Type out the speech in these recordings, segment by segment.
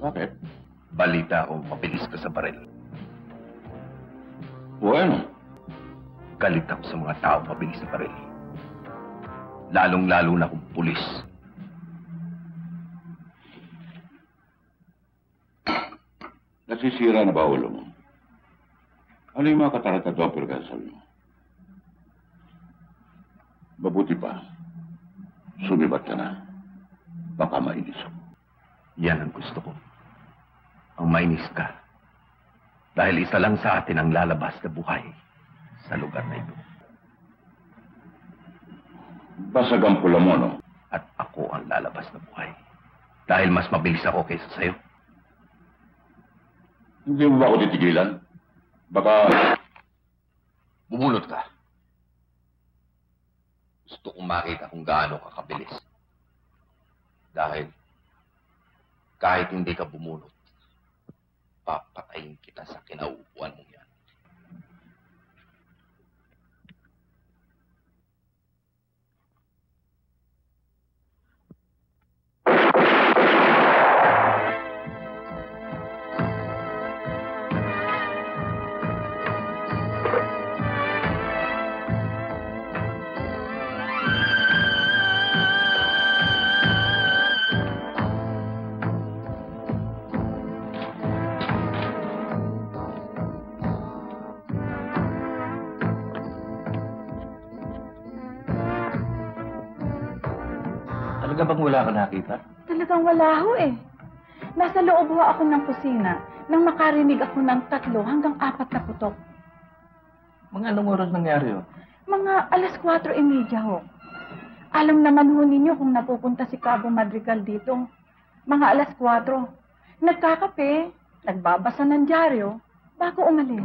Bakit? Balita ko, mabilis ka sa baril. Bueno. Galit ako sa mga tao mabilis sa baril. Lalong-lalo na kung pulis. Nasisira na ba ulo mo? Ano yung mga katarata-doang pagkasal mo? Mabuti pa. Sumibat ka na. Baka mainis ako. Yan ang gusto ko. Ang mainis ka. Dahil isa lang sa atin ang lalabas na buhay sa lugar na ito. Basag ang pula mo, no? At ako ang lalabas na buhay. Dahil mas mabilis ako kaysa sa'yo. Hindi mo ba ako titigilan? Baka... Bumunot ka. Gusto kong makita kung gaano ka kabilis. Dahil kahit hindi ka bumunot, papatayin kita sa kinauupuan mong yan. Talaga bang wala ka nakita? Talagang wala ho eh. Nasa loob ho ako ng kusina nang makarinig ako ng 3 hanggang 4 na putok. Mga anong oras nangyari yun? Mga 4:30 ho. Alam naman ho ninyo kung napupunta si Cabo Madrigal dito. Mga 4:00. Nagkakape, nagbabasa ng dyaryo, bago umalis.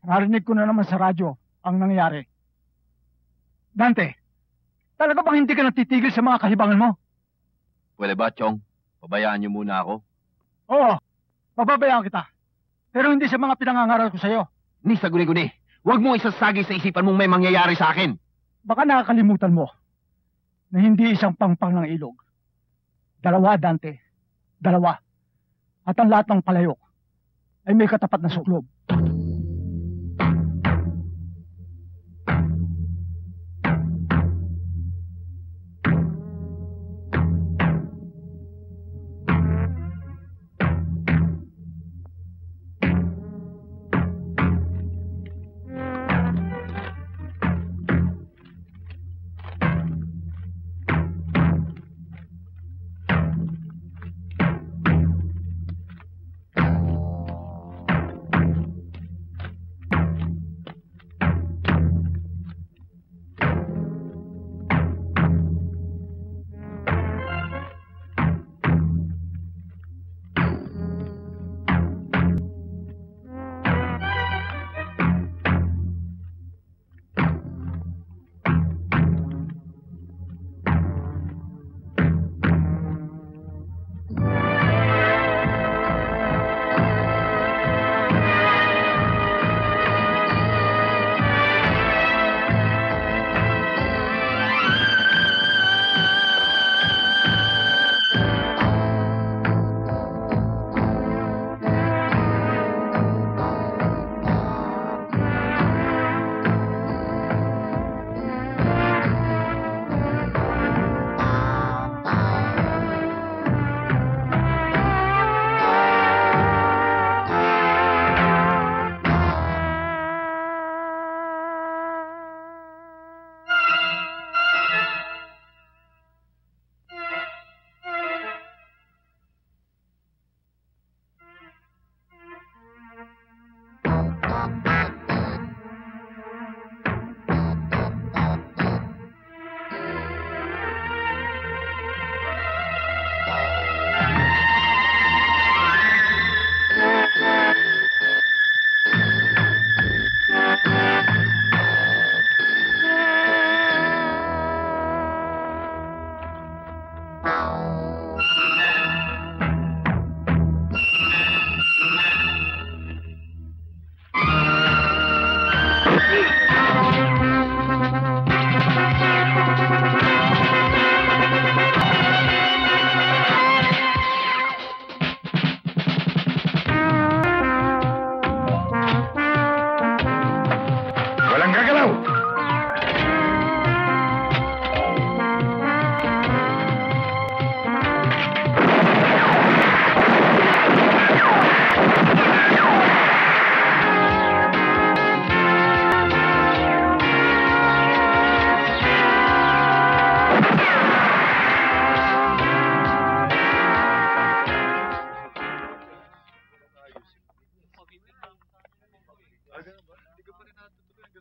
Narinig ko na naman sa radyo ang nangyari. Dante, talaga bang hindi ka natitigil sa mga kahibangan mo? Pwede ba, Chong? Pabayaan niyo muna ako. Oo, pababayaan kita. Pero hindi sa mga pinangangaral ko sa'yo. Ni sa guni-guni. Huwag mong isasagi sa isipan mong may mangyayari sa akin. Baka nakakalimutan mo na hindi isang pangpang ng ilog. 2, Dante. 2. At ang lahat ng palayok ay may katapat na suklob.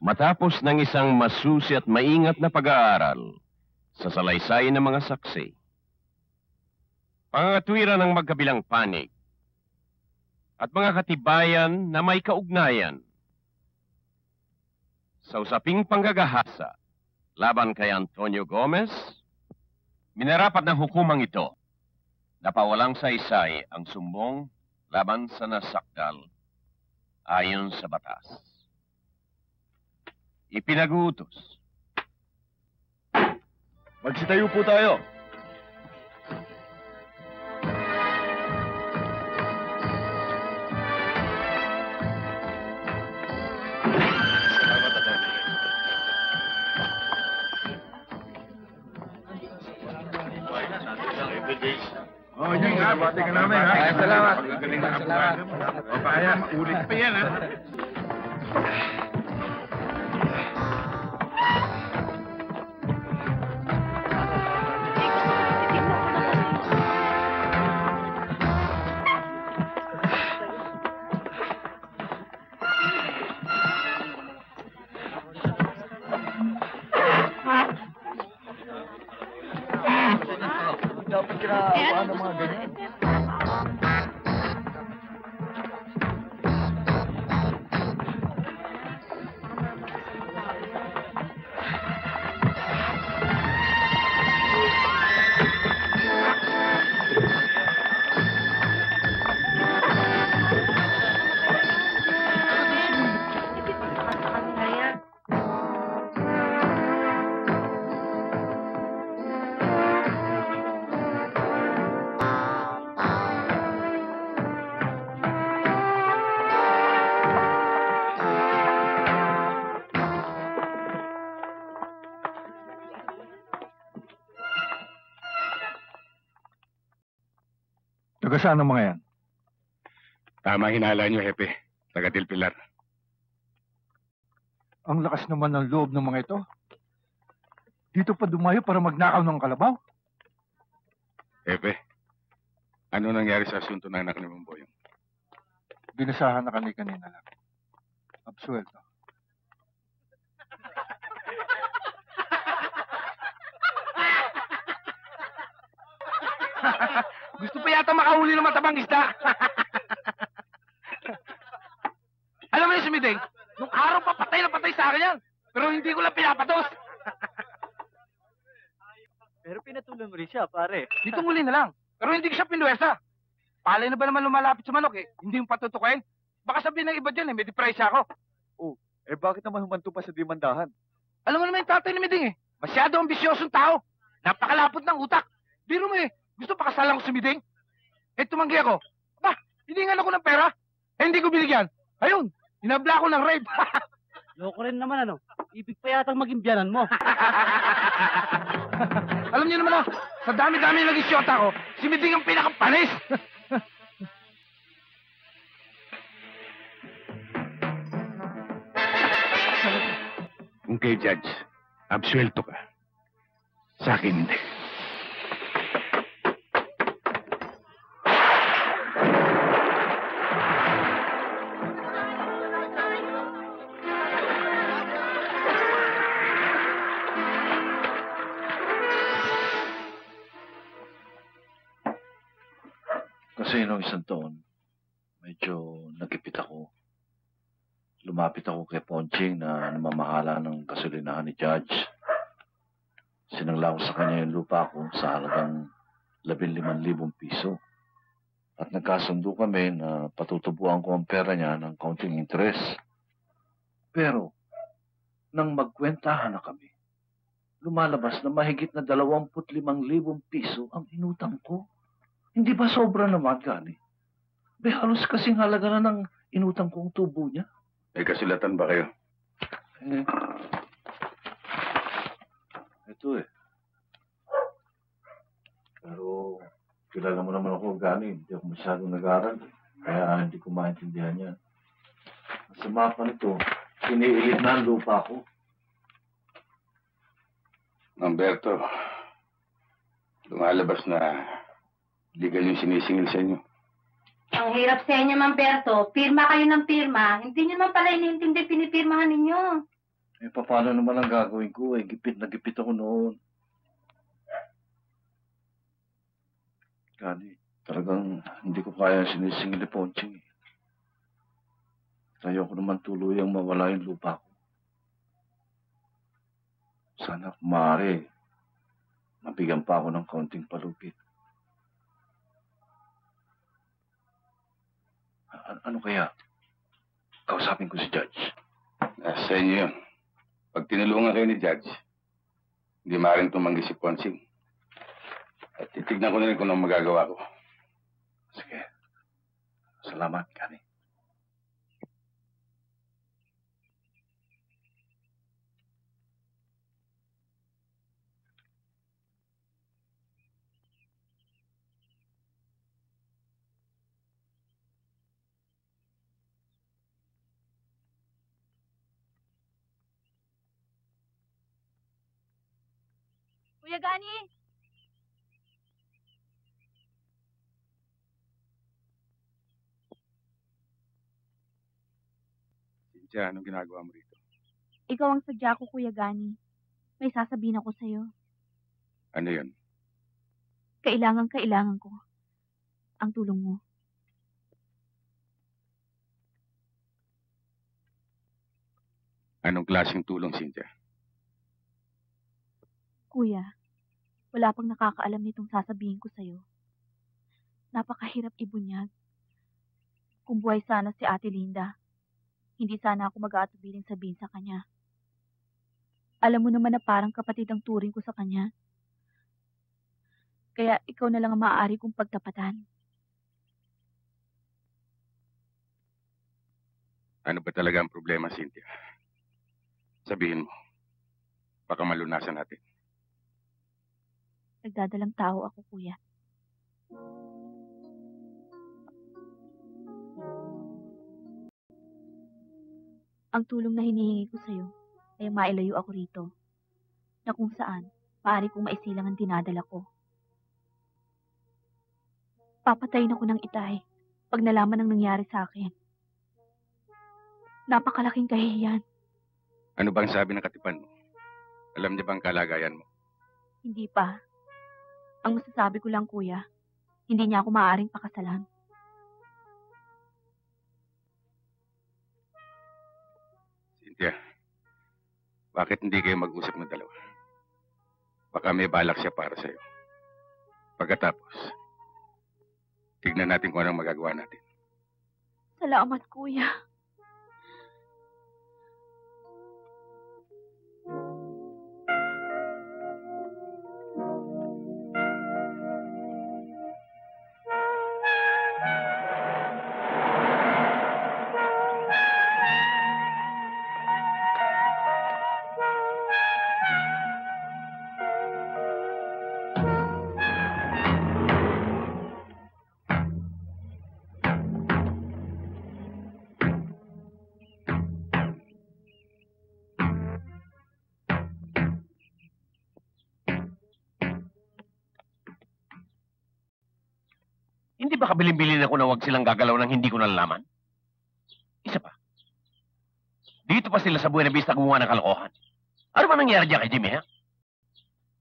Matapos ng isang masusi at maingat na pag-aaral sa salaysay ng mga saksi, pangangatwiran ng magkabilang panig, at mga katibayan na may kaugnayan sa usaping panggagahasa laban kay Antonio Gomez, minarapat ng hukumang ito na pawalang saysay ang sumbong laban sa nasakdal ayon sa batas. Ipinag-uutos. Magsitayo po tayo. Oh, yun nga, bati ka namin, ha? Ay, salamat. Magaling na Salamat. O, kaya, ulit pa yan, ha? Dapat kinaawa ng mga ganyan. Taga saan ang mga yan? Tama hinala niyo, Hepe. Taga Del Pilar. Ang lakas naman ng loob ng mga ito. Dito pa dumayo para magnakaw ng kalabaw. Hepe, ano nangyari sa asunto ng anak ni Mamboyong? Binasahan na kanina lang. Absuelto. Gusto pa yata makahuli ng matabang isda. Alam mo yung sumideng, nung araw pa patay na patay sa akin yan. Pero hindi ko lang pinapatos. Pero pinatuloy mo rin siya, pare. Dito muli na lang. Pero hindi ko siya pinuwesa. Palay na ba naman lumalapit sa manok eh? Hindi yung patutukin. Baka sabihin ng iba dyan eh, may depresya ako. Eh bakit naman humanto pa sa demandahan? Alam mo naman yung tatay ni Miding eh. Masyado ambisyosong tao. Napakalapot ng utak. Biro mo eh, gusto pakasalan ko si Miding? Eh tumanggi ako. Ba, hiningan ako ng pera. Eh hindi ko binigyan. Ayun, hinabla ako ng rape. Loko rin naman ano. Ibig pa yatang maging biyanan mo. Alam niyo naman sa dami-dami ng naging syota ko, si Miding ang pinakapanis. Kung kay Judge, absuelto ka. Sa akin, hindi. Kasi noong isang taon, medyo nagipit ako. Lumapit ako kay Ponching na namamahala ng gasolinahan ni Judge. Sinangla ko sa kanya yung lupa ko sa halagang 15,000 piso. At nagkasundo kami na patutubuan ko ang pera niya ng counting interest. Pero, nang magkwentahan na kami, lumalabas na mahigit na 25,000 piso ang inutang ko. Hindi ba sobra naman, Gani? Be, halos kasing halaga na ng inutang kong tubo niya. May kasulatan ba kayo? Ito eh. Pero, kilala mo naman ako, Gani. Hindi ako masyadong nag-aaral. Kaya hindi ko maintindihan yan. Sa mapa nito, iniilid na ang lupa ko. Humberto, lumalabas na legal yung sinisingil sa inyo. Ang hirap sa inyo, Mamberto. Pirma kayo ng pirma. Hindi nyo naman pala inintindi pinipirmahan ninyo. Eh, paano naman ang gagawin ko? Eh, gipit na gipit ako noon. Kani, talagang hindi ko kaya sinisingil ni Ponching. Ayoko naman tuluyang mawala yung lupa ko. Sana kung maaari, mabigyan pa ako ng kaunting palupit. Ano kaya? Kausapin ko si Judge. Sa inyo yun. Pag tinulungan kayo ni Judge, hindi maaaring tumanggi si Ponsing. At titignan ko na rin kung anong magagawa ko. Sige. Salamat, Kani. Kuya Gani! Cynthia, anong ginagawa mo rito? Ikaw ang sadya ko, Kuya Gani. May sasabihin ako sa'yo. Ano yun? Kailangan ko ang tulong mo. Anong klaseng tulong, Cynthia? Kuya, wala pang nakakaalam nitong sasabihin ko sa'yo. Napakahirap ibunyag. Kung buhay sana si Ate Linda, hindi sana ako mag-aatubiling sabihin sa kanya. Alam mo naman na parang kapatid ang turing ko sa kanya. Kaya ikaw na lang ang maaari kong pagtapatan. Ano ba talaga ang problema, Cynthia? Sabihin mo. Baka malunasan natin. Nagdadalang tao ako, Kuya. Ang tulong na hinihingi ko sa'yo ay mailayo ako rito, na kung saan maaari kong maisilang ang dinadala ko. Papatayin ako ng itay pag nalaman ang nangyari sa akin. Napakalaking kahihiyan. Ano bang sabi ng katipan mo? Alam niya bang kalagayan mo? Hindi pa. Ang masasabi ko lang, Kuya, hindi niya ako maaaring pakasalan. Cynthia, bakit hindi kayo mag-usap ng dalawa? Baka may balak siya para sa'yo. Pagkatapos, tignan natin kung anong magagawa natin. Salamat, Kuya. Hindi ba kabilin-bilin ako na wag silang gagalaw ng hindi ko nalalaman? Isa pa. Dito pa sila sa Buena Vista gumawa ng kalokohan. Ano ba nangyari dyan kay Jimmy, ha?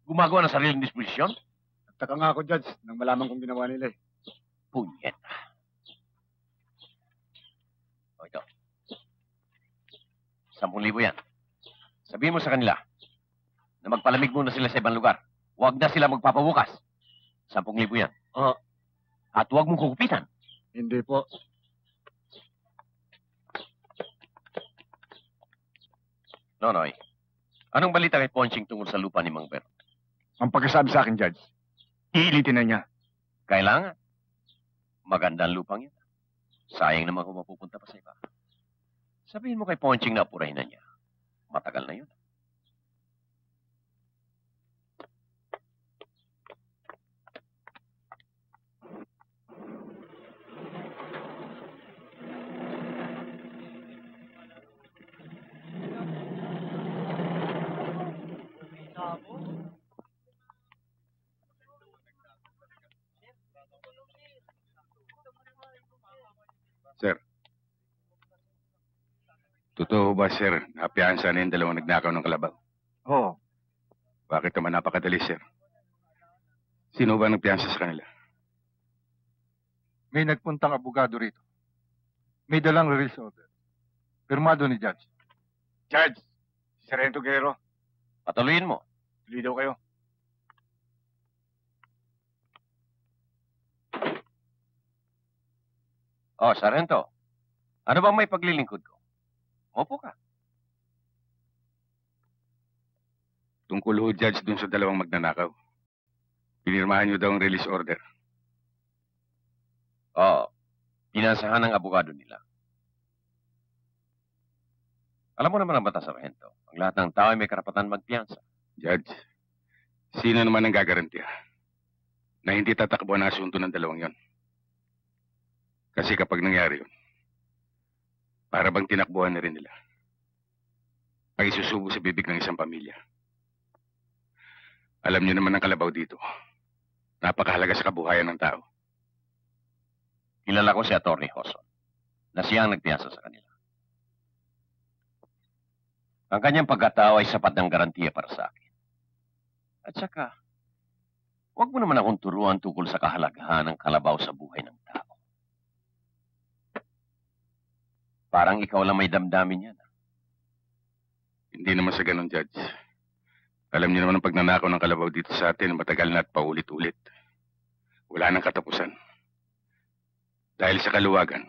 Gumagawa ng sariling disposisyon? Nagtaka nga ako, Judge, nang malaman kong ginawa nila eh. Punyet. O ito. 10,000 yan. Sabihin mo sa kanila na magpalamig muna sila sa ibang lugar. Huwag na sila magpapabukas. 10,000 yan. At huwag mong kukupitan. Hindi po. Nonoy, anong balita kay Ponching tungkol sa lupa ni Mang Ber? Ang pagkasabi sa akin, Judge, iilitin na niya. Kailangan. Magandang lupang yan. Sayang naman kung mapupunta pa sa iba. Sabihin mo kay Ponching na apurahin na niya. Matagal na yun. Sir, Totoo ba, sir? Napiyansa na yung dalawang nagnakaw ng kalabaw. Oo. Bakit naman napakadali, sir? Sino ba nagpiyansa sa kanila? May nagpuntang abogado rito. May dalang release order. Pirmado ni Judge. Judge, Sargento Guerrero, Patuloyin mo. tuloy daw kayo. Oh, Sargento. Ano bang may paglilingkod ko? Opo ka. Tungkol ho, Judge, dun sa dalawang magnanakaw. Pinirmahan niyo daw ang release order. Oo. Pinansahan ng abogado nila. Alam mo naman ang batas, Sargento. Ang lahat ng tao ay may karapatan magpiyansa. Judge, sino naman ang gagarantiya na hindi tatakbo ang asunto ng dalawang yon? Kasi kapag nangyari yun, para bang tinakbuhan na rin nila ang isusubo sa bibig ng isang pamilya. Alam niyo naman ang kalabaw dito. Napakahalaga sa kabuhayan ng tao. Kilala ko si Atty. Hoson na siya ang nagpiyansa sa kanila. Ang kanyang pagkatao ay sapat ng garantiya para sa akin. At saka, huwag mo naman akong turuan tungkol sa kahalagahan ng kalabaw sa buhay ng tao. Parang ikaw lang may damdamin yan. Hindi naman sa ganun, Judge. Alam niyo naman ang pagnanakaw ng kalabaw dito sa atin matagal na at paulit-ulit. Wala nang katapusan. Dahil sa kaluwagan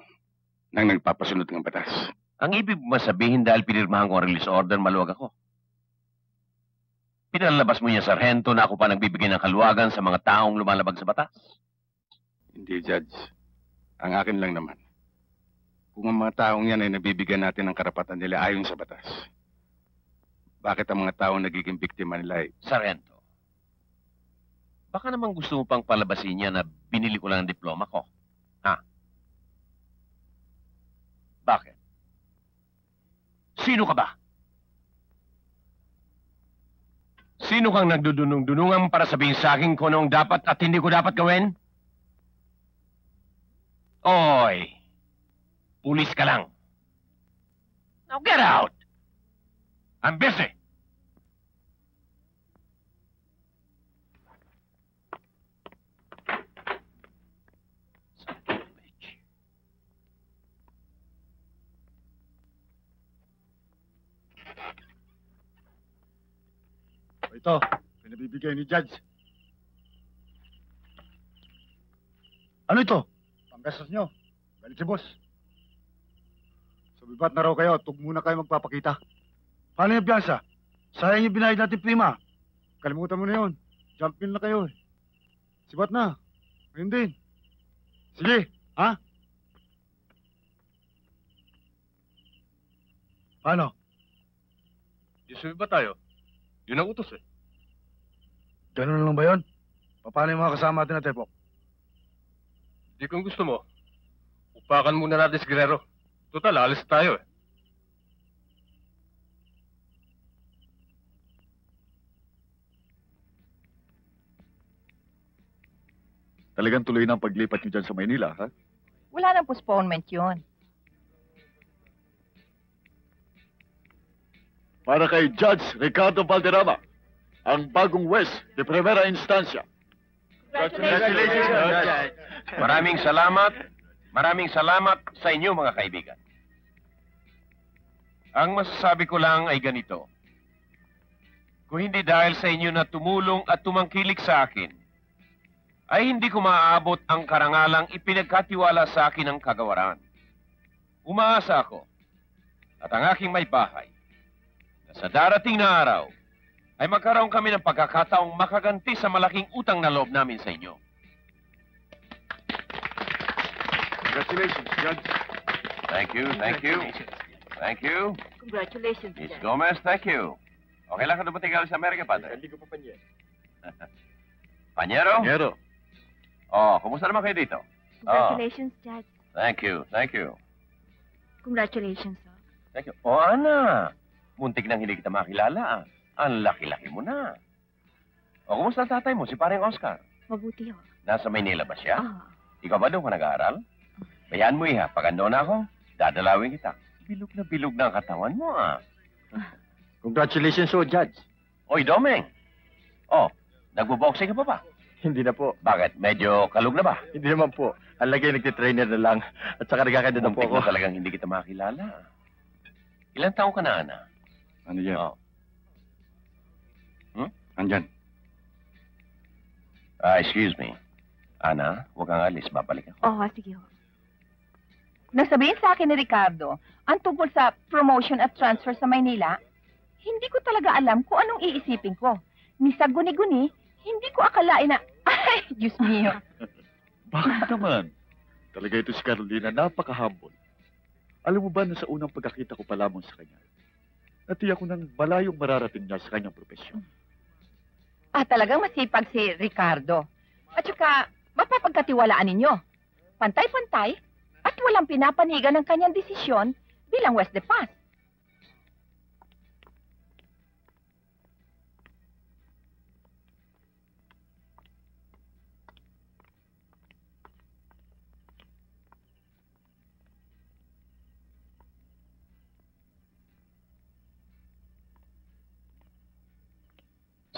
ng nagpapasunod ng batas. Ang ibig mo sabihin dahil pinirmahan ko ang release order, maluwag ako. Pinalabas mo niya, Sargento, na ako pa nagbibigay ng kaluwagan sa mga taong lumalabag sa batas. Hindi, Judge. Ang akin lang naman. Kung ang mga taong yan ay nabibigyan natin ng karapatan nila ayon sa batas, bakit ang mga taong nagiging biktima nila ay... Sargento, baka naman gusto mo pang palabasin niya na binili ko lang ang diploma ko. Ha? Bakit? Sino ka ba? Sino kang nagdudunong-dunungan para sabihin sa akin kung anong dapat at hindi ko dapat gawin? Oy! Pulis ka lang. Now get out! I'm busy! Ito, pinabibigay ni Judge. Ano ito? Panggastos nyo. Galit si boss. Sumibat na raw kayo. Tug muna kayo magpapakita. Paano yung piyansa? Sayang yung binayad natin prima. Kalimutan mo na yun. Jump in na kayo eh. Sibat na. Ngayon din. Sige, ha? Paano? Di sumiba tayo. Yun ang utos eh. Ganun lang ba yun? Paano yung mga kasama natin na tepok? Di kung gusto mo, upakan muna natin si Guerrero. Total, alis tayo eh. Talagang tuloy na ang paglipat niyo dyan sa Maynila, ha? Wala nang postponement yun. Para kay Judge Ricardo Valderrama, ang bagong West de Primera Instancia. Congratulations, Judge. Maraming salamat sa inyo mga kaibigan. Ang masasabi ko lang ay ganito. Kung hindi dahil sa inyo na tumulong at tumangkilik sa akin, ay hindi ko maaabot ang karangalang ipinagkatiwala sa akin ng kagawaran. Umaasa ako at ang aking may bahay na sa darating na araw ay magkaroon kami ng pagkakataong makaganti sa malaking utang na loob namin sa inyo. Congratulations, Judge. Thank you. Thank you. Congratulations, Miss Judge. Gomez, thank you. Okay lang ka dumating sa Amerika, Padre? Hindi ko pa panye. Panyero? Panyero. Oh, kumusta naman kayo dito? Congratulations, Judge. Thank you. Congratulations, sir. Thank you. Oh, Ana. Muntik nang hindi kita makilala, ah. Ang laki-laki mo na. O, kumusta ang tatay mo, si paring Oscar? Mabuti, ho. Nasa Maynila ba siya? Ah, Ikaw ba doon ka nag-aaral? Bayaan mo, iha. Pag ando na ako, dadalawin kita. bilog na bilog na ang katawan mo, ah. Congratulations, Judge. Oy, Domeng. Oh, nagbo-boxing ka pa ba? Hindi na po. Bakit? Medyo kalug na ba? Hindi naman po. Ang lagay nagtitrainer na lang. At saka nagkakanda na po Muntik ako. na talagang hindi kita makilala. Ilang taong ka na, Ana? Ano yan? Oh. Andyan. Excuse me. Ana, huwag kang alis. Babalik ako. Oo, sige ho. Nasabihin sa akin ni Ricardo, ang tungkol sa promotion at transfer sa Maynila, hindi ko talaga alam kung anong iisipin ko. Ni sa guni-guni, hindi ko akalain na, ay, Diyos mio. Bakit naman? Talaga ito si Carolina, napaka-humble. Alam mo ba na sa unang pagkakita ko pa lamang sa kanya, natiyak ko nang malayong mararating niya sa kanyang propesyon. Talagang masipag si Ricardo. At saka, mapapagkatiwalaan ninyo. Pantay-pantay, at walang pinapanigan ng kanyang desisyon bilang West de Paz.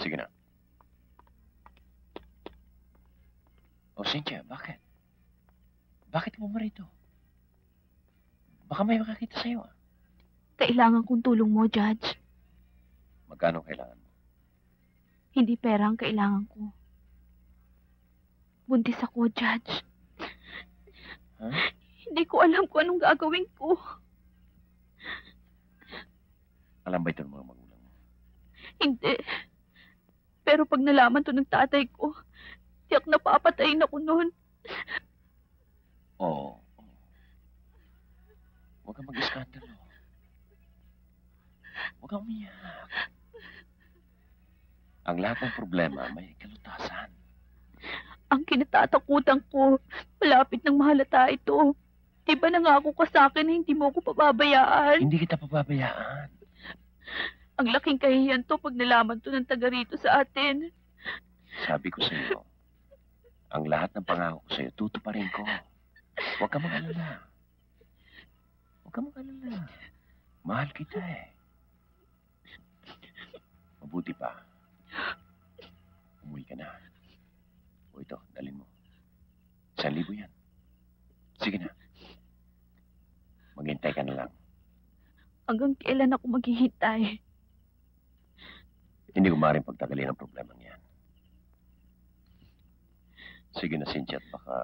Sige na. Oh, Cynthia, bakit? Bakit mo rito? Baka may makakita sa'yo, ah. Kailangan kong tulong mo, Judge. Magkano kailangan mo? Hindi pera ang kailangan ko. Buntis ako, Judge. Huh? Hindi ko alam kung anong gagawin ko. Alam ba ito ng mga magulang mo? Hindi. Pero pag nalaman to ng tatay ko, tiyak na papatayin ako noon. Oo. Huwag kang mag-iskandalo. Huwag kang umiyak. Ang lahat ng problema may kalutasan. Ang kinatatakutan ko, malapit ng mahalata ito. Di ba nangako ka sa akin na hindi mo ako pababayaan? Hindi kita pababayaan. Ang laking kahihiyan to pag nalaman to ng taga rito sa atin. Sabi ko sa iyo, ang lahat ng pangako ko sa iyo, tutuparin ko. Huwag ka mag-alala. Huwag ka mag-alala. Mahal kita eh. Mabuti pa. Umuwi ka na. O ito, dalhin mo. 1,000 yan. Sige na. Maghintay ka na lang. Hanggang kailan ako maghihintay? Hindi ko maaaring pagtagalin ang problema niyan. Sige na, Cynthia, at baka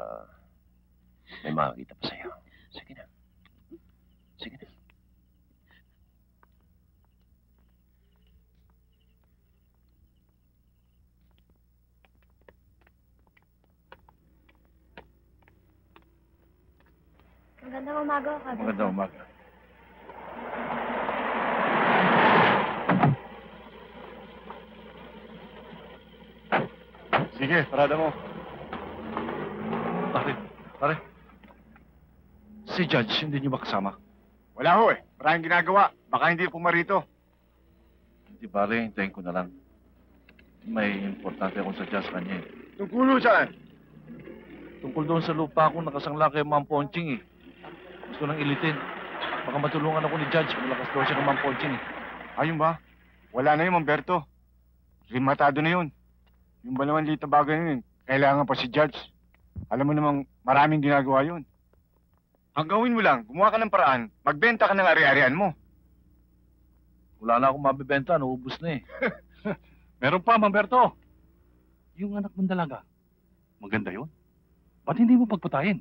may makakita pa sa'yo. Sige na. Sige na. Magandang umaga, Kabi. Magandang umaga. Sige, parada mo. Pare. Si Judge, hindi niyo ba kasama? Wala ho eh. Maraming ginagawa. Baka hindi pumarito. Hindi pare, hintayin ko na lang. May importante akong sadya sa kanya eh. Tungkulo saan? Tungkol doon sa lupa ko, nakasangla kay Ma'am Ponching eh. Gusto nang ilitin. Baka matulungan ako ni Judge. Malakas daw siya kay Ma'am Ponching eh. Ayun ba? Wala na yun, Mamberto. Rimatado na yun. Yung ba naman liit na bagay na yun, kailangan pa si Judge. Alam mo namang maraming ginagawa yun. Ang gawin mo lang, gumawa ka ng paraan, magbenta ka ng ari-arian mo. Wala na akong mabibenta, naubos na eh. Meron pa, Mamberto. Yung anak mong dalaga. Maganda yun. Ba't hindi mo pagpatayin?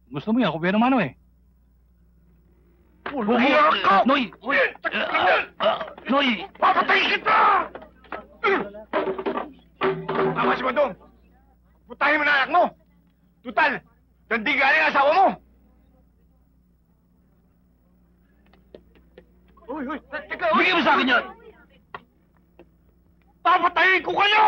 Gusto mo yan, ako pero mano eh. Umiyak ka! Noy! Noy! Papatayin kita! Tama si Bandong! Putahin mo na anak mo! Tutal, nandi galing ang asawa mo! Uy! Teka! Bigyan mo sa akin yan! Papatayin ko kayo!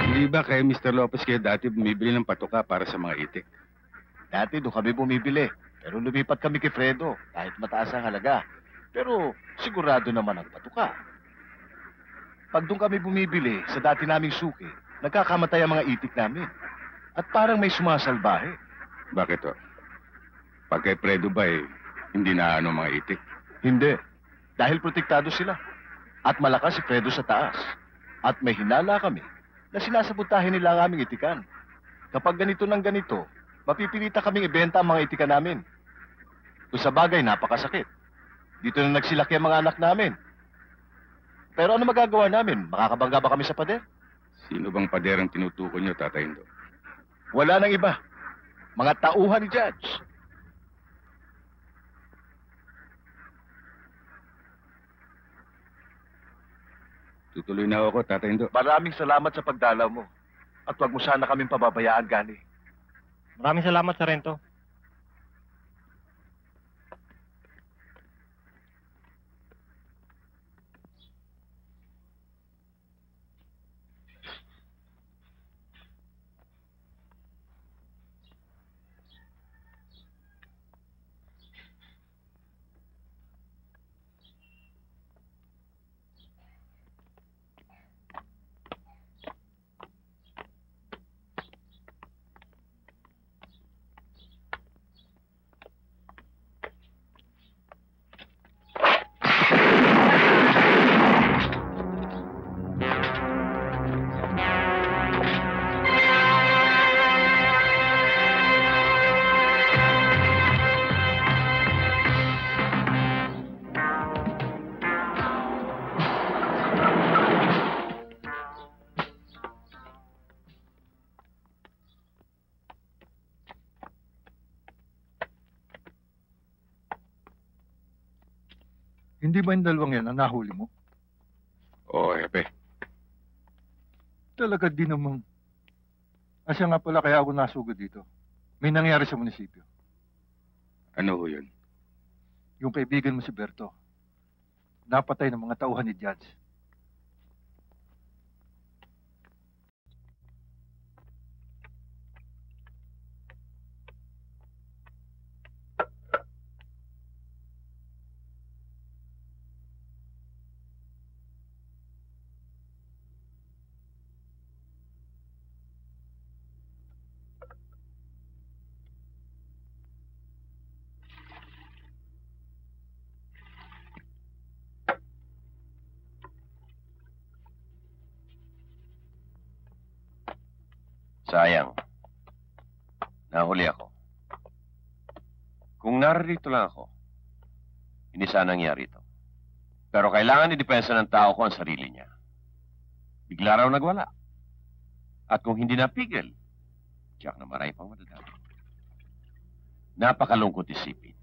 Hindi ba kay Mr. Lopez kayo dati bumibili ng patuka para sa mga itik? Dati doon kami bumibili. Pero lumipat kami kay Fredo. Kahit mataas ang halaga. Pero sigurado naman ang patuka. Pag doon kami bumibili sa dati naming suki, nagkakamatay ang mga itik namin. At parang may sumasalbahe. Bakit to? Pag kay Fredo ba hindi na ano mga itik? Hindi. Dahil protektado sila. At malakas si Fredo sa taas. At may hinala kami na sinasabotahin nila ang aming itikan. Kapag ganito ng ganito, mapipilita kaming ibenta ang mga itikan namin. Kung sa bagay, napakasakit. Dito na nagsilaki ang mga anak namin. Pero ano magagawa namin? Makakabangga ba kami sa pader? Sino bang pader ang tinutukoy niyo, Tatay Indo? Wala nang iba. Mga tauhan ni Judge. Tutuloy na ako, Tatay Indo. Maraming salamat sa pagdalaw mo. At huwag mo sana kaming pababayaan, Gani. Maraming salamat, Sargento. Hindi ba yung dalawang yan ang nahuli mo? Oo, Hepe. Talaga di namang. Asya nga pala kaya ako nasugod dito. May nangyari sa munisipyo. Ano ho yun? Yung kaibigan mo si Berto. Napatay ng mga tauhan ni Judge. Sayang. Nahuli ako. Kung naririto lang ako, hindi sana nangyari ito. Pero kailangan i-depensa ng tao ko ang sarili niya. Bigla raw nagwala. At kung hindi napigil, tiyak na marami pang madadami. Napakalungkot isipin.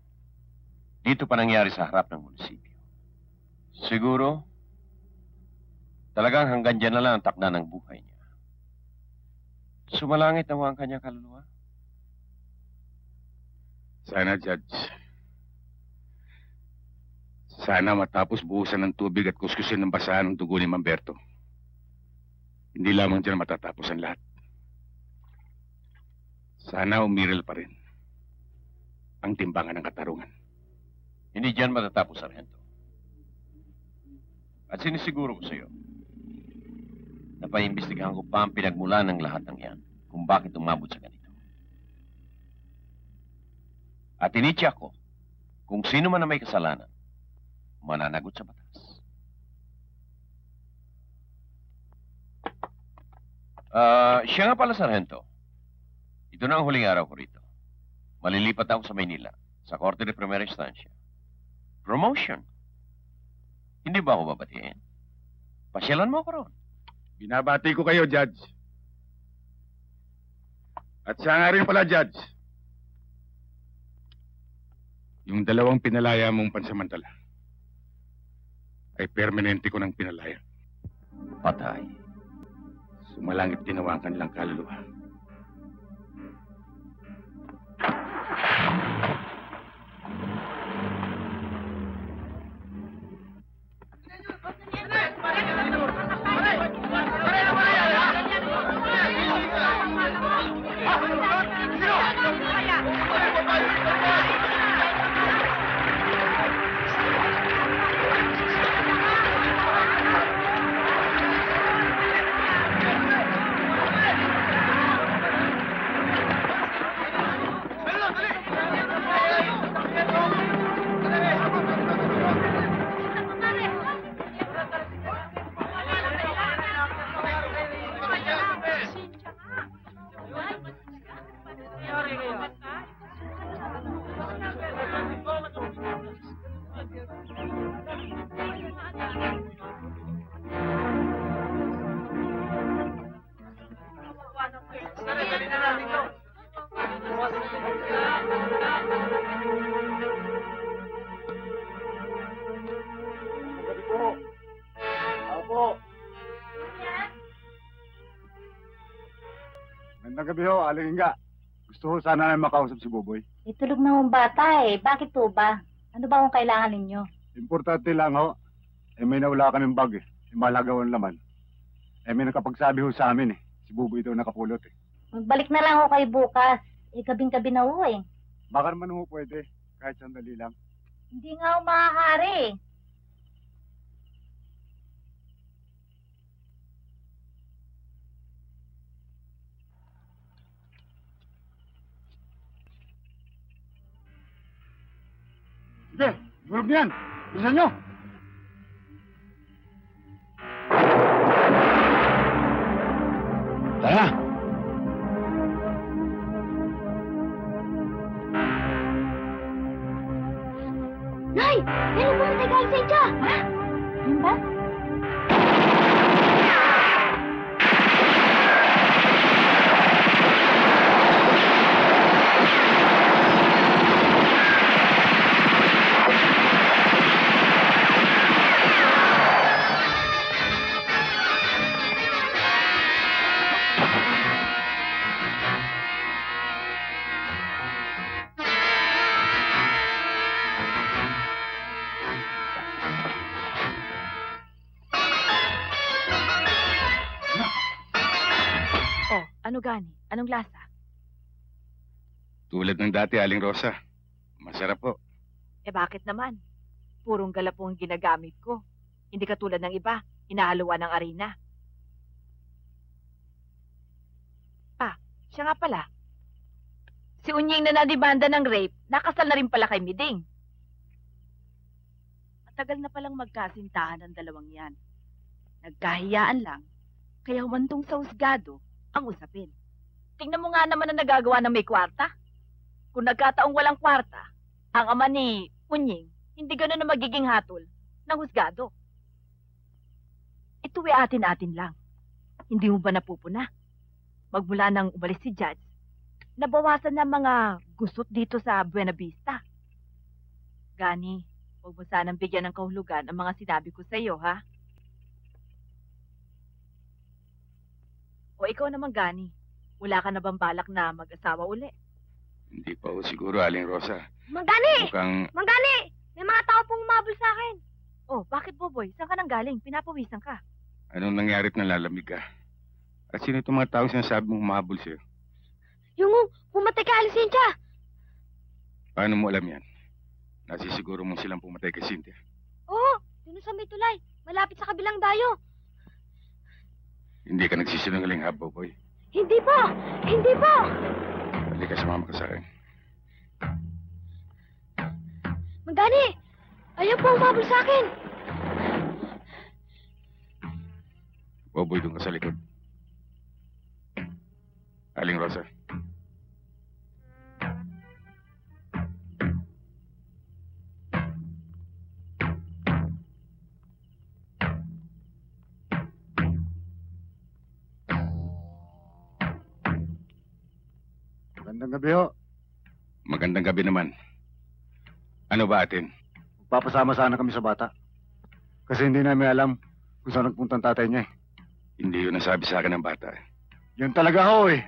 Dito pa nangyari sa harap ng munisipyo. Siguro, talagang hanggang dyan na lang ang takda ng buhay niya. Sumalangit na ang kanyang kaluluwa. Sana, Judge. Sana matapos buhusan ng tubig at kuskusin ng basahan ng dugo ni Mamberto. Hindi lamang dyan matatapos ang lahat. Sana umiral pa rin ang timbangan ng katarungan. Hindi dyan matatapos, Sargento. At sinisiguro ko sa iyo, napaimbestigahan ko pa ang pinagmulan ng lahat ng yan kung bakit umabot sa ganito. At tinitya ko kung sino man na may kasalanan, mananagot sa batas. Siya nga pala, Sargento. Ito na ang huling araw ko rito. Malilipat ako sa Maynila, sa Korte de Primera Instancia. Promotion. Hindi ba ako babatiin? Pasyalan mo ako ron. Binabati ko kayo, Judge. At siya nga rin pala, Judge. Yung dalawang pinalaya mong pansamantala ay permanente ko ng pinalaya. Patay. Sumalangit ginawa ang kanilang kaluluwa. Gabi po. Opo. Magandang gabi ho, Aling Inga. Gusto ho sana namin makausap si Buboy. Itulog na ang bata eh. Bakit po ba? Ano ba kung kailangan ninyo? Importante lang ho. May nawala kaming bag eh. Malagaw ang laman. May nakapagsabi ho sa amin eh. Si Buboy daw nakapulot eh. Magbalik na lang ako kayo bukas. Gabing-gabi na ho eh. Baka naman ho pwede. Kahit sandali lang. Hindi nga ako makakari eh. Sige, tulog niyan. Bilisan nyo. Tara! Nay! Meron po matay galing sa inyo! Ha? Yun ba? Ano gani? Anong lasa? Tulad ng dati, Aling Rosa. Masarap po. Bakit naman? Purong galapong ang ginagamit ko. Hindi katulad ng iba, inahaluan ng arena. Siya nga pala. Si Unying na nadibanda ng rape, nakasal na rin pala kay Miding. Matagal na palang magkasintahan ng dalawang yan. Nagkahiyaan lang, kaya humantong sa husgado ang usapin. Tingnan mo nga naman ang nagagawa ng may kwarta. Kung nagkataong walang kwarta, ang ama ni Unying, hindi gano'n na magiging hatol ng husgado. Ito ay atin-atin lang. Hindi mo ba napupuna? Magmula nang umalis si Judge, nabawasan na mga gusot dito sa Buena Vista. Gani, huwag mo sanang bigyan ng kahulugan ang mga sinabi ko sa iyo, ha? O ikaw naman, Gani, wala ka na bang balak na mag-asawa uli? Hindi pa ho siguro, Aling Rosa. Manggani! Mukhang Manggani! May mga tao pong umabol sa akin. Oh, bakit, Boboy? Saan ka nang galing? Pinapawisan ka. anong nangyari at nalalamig ka? At sino itong mga tao sinasabi mong mahabol sa'yo? Yung pumatay ka, Alicentia. Paano mo alam yan? Nasisiguro mo silang pumatay kay Cynthia. Oo, dun sa may tulay. Malapit sa kabilang dayo. Hindi ka nagsisinungaling, ha, Boboy? Hindi po! Hindi po! Halika, sumama ka sa akin. Manggani! Ayaw po umabol sa akin. Boboy, doon ka sa likod. Aling Rosa. Magandang gabi ho. Magandang gabi naman. Ano ba atin? Magpapasama sana kami sa bata. Kasi hindi namin alam kung saan nagpunta ang tatay niya eh. Hindi yun nasabi sa akin ng bata. Yun talaga ho eh.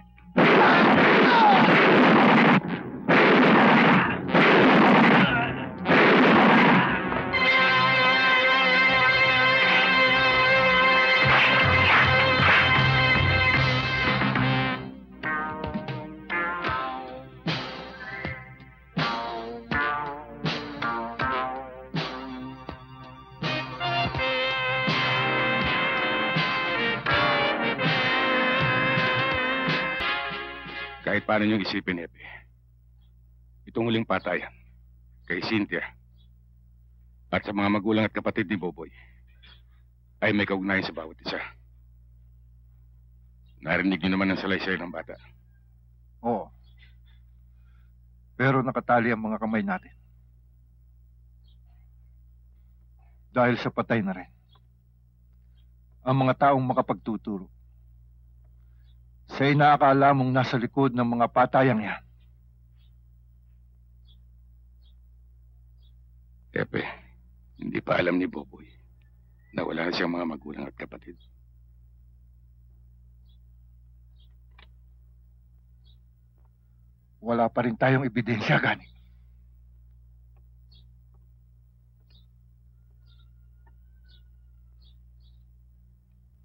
Kahit paano niyong isipin, Epe. Itong huling patayan kay Cynthia at sa mga magulang at kapatid ni Boboy ay may kaugnayan sa bawat isa. Narinig niyo naman ang salaysay ng bata. Oo. Pero nakatali ang mga kamay natin. Dahil sa patay na rin. Ang mga taong makapagtuturo. Sa inaakala mong nasa likod ng mga patayang yan Pepe, hindi pa alam ni Boboy na wala na siyang mga magulang at kapatid. Wala pa rin tayong ebidensya, Gani.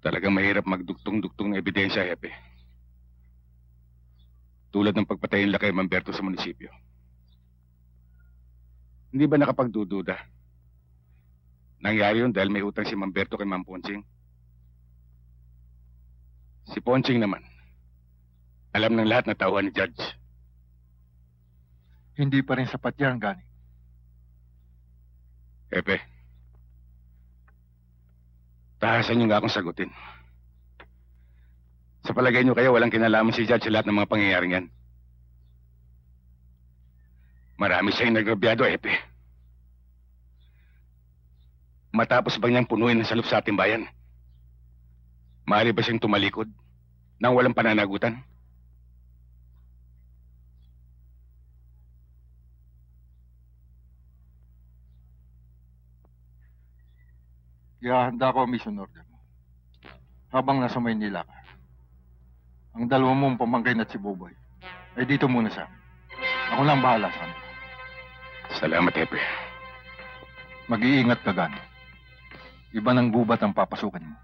Talagang mahirap magduktong-duktong na ebidensya, Hepe. Tulad ng pagpatay nila kay Mamberto sa munisipyo. Hindi ba nakapagdududa? Nangyari yun dahil may utang si Mamberto kay Mam Ponching. Si Ponching naman, alam ng lahat na tauhan ni Judge. Hindi pa rin sapat yan, Gani. Hepe, tahasan niyo nga akong sagutin. Sa palagay niyo kaya walang kinalaman si Judge sa lahat ng mga pangyayaring yan? Marami siyang nagrabyado, Hepe. Matapos ba niyang punuin ng salop sa ating bayan? Maaari ba siyang tumalikod nang walang pananagutan? Ihahanda ko ang mission order mo. Habang nasa Maynila ka, ang dalawa mong pamangkin at si Boboy ay dito muna sa amin. Ako lang bahala sa kanila. Salamat, Hepe. Mag-iingat ka, Gani. Iba ng gubat ang papasukan mo.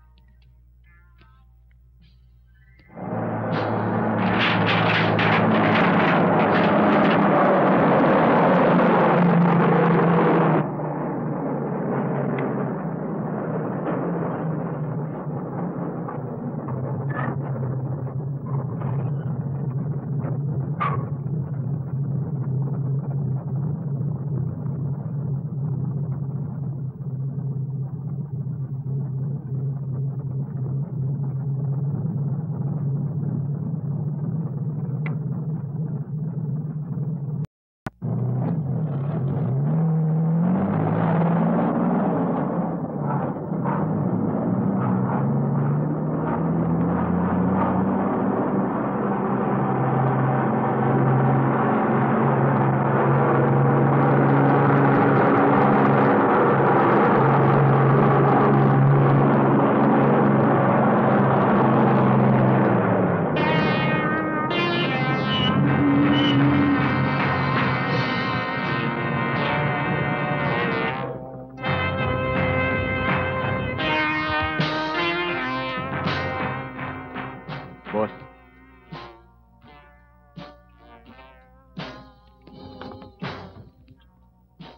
Boss.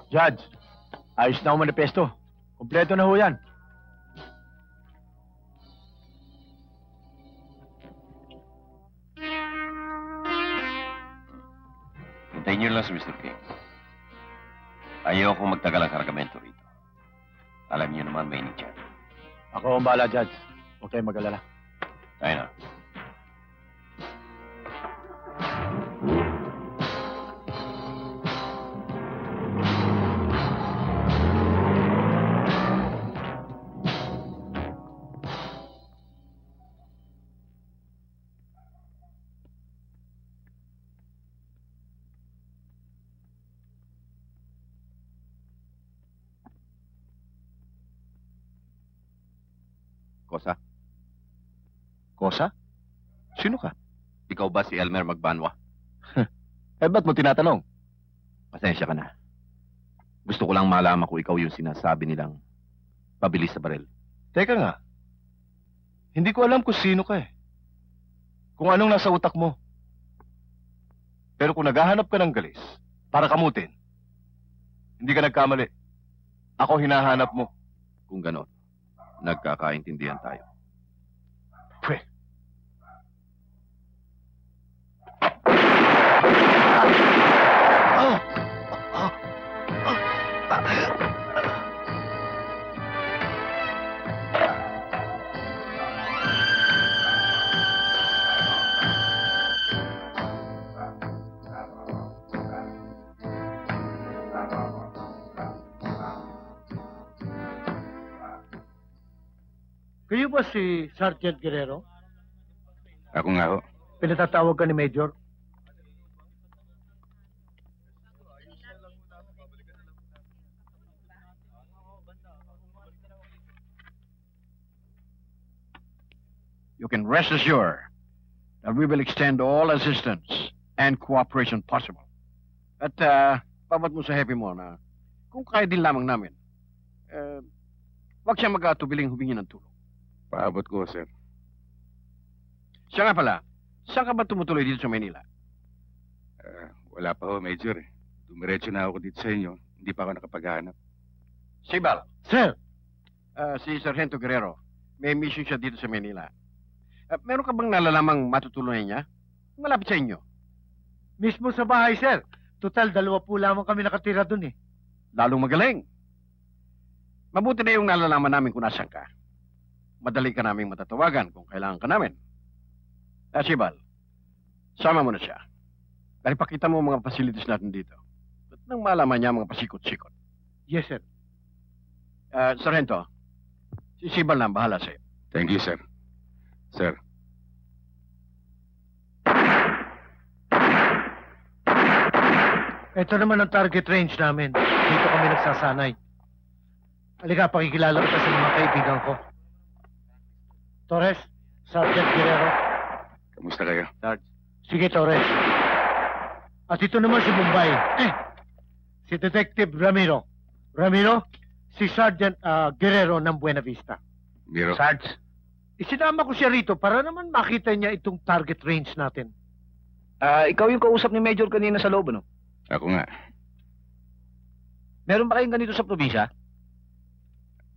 Judge, ayos na ang manifesto. Kompleto na ho yan. Hintayin niyo lang si Mr. King. Ayaw akong magtagal ang kargamento rito. Alam niyo naman may init yan. Ako ang bahala, Judge. Huwag kayong mag-alala. Tayo na. Kosa? Kosa? Sino ka? Ikaw ba si Elmer Magbanwa? Ba't mo tinatanong? Pasensya ka na. Gusto ko lang malaman kung ikaw yung sinasabi nilang pabilis sa baril. Teka nga. Hindi ko alam kung sino ka eh. Kung anong nasa utak mo. Pero kung naghahanap ka ng galis para kamutin, hindi ka nagkamali. Ako hinahanap mo. Kung ganon, nagkakaintindihan tayo. Pwe. Kayo ba si Sergeant Guerrero? Ako nga ho. Pinatatawag ka ni Major? You can rest assured that we will extend all assistance and cooperation possible. At babat mo sa happy mo na kung kaya din lamang namin, huwag siya mag-atubiling humingi ng tulong. Paabot ko, sir. Siya nga pala, saan ka ba tumutuloy dito sa Manila? Wala pa ho, Major. Dumiretso na ako dito sa inyo. Hindi pa ako nakapaghanap. Sibal. Sir! Si Sargento Guerrero, may mission siya dito sa Manila. Meron ka bang nalalamang matutulungan niya? Malapit sa inyo. Mismo sa bahay, sir. Total, 2 po lamang kami nakatira dun eh. Lalong magaling. Mabuti na yung nalalaman namin kung nasan ka. Madali ka naming matatawagan kung kailangan ka namin. Sibal, sama mo na siya. Dahil pakita mo ang mga facilities natin dito. At nang malaman niya mga pasikot-sikot. Yes, sir. Sargento, si Sibal na ang bahala sa'yo. Thank you, sir. Sir. Ito naman ang target range namin. Dito kami nagsasanay. Halika, pakikilala kita sa mga kaibigan ko. Torres, Sergeant Guerrero. Kamusta kayo? Sarge. Sige, Torres. At ito naman si Bombay. Si Detective Ramiro. Ramiro, si Sergeant Guerrero ng Buena Vista. Miro. Sarge. Isinama ko siya rito para naman makita niya itong target range natin. Ikaw yung kausap ni Major kanina sa loob, ano? Ako nga. Meron ba kayong ganito sa probinsya?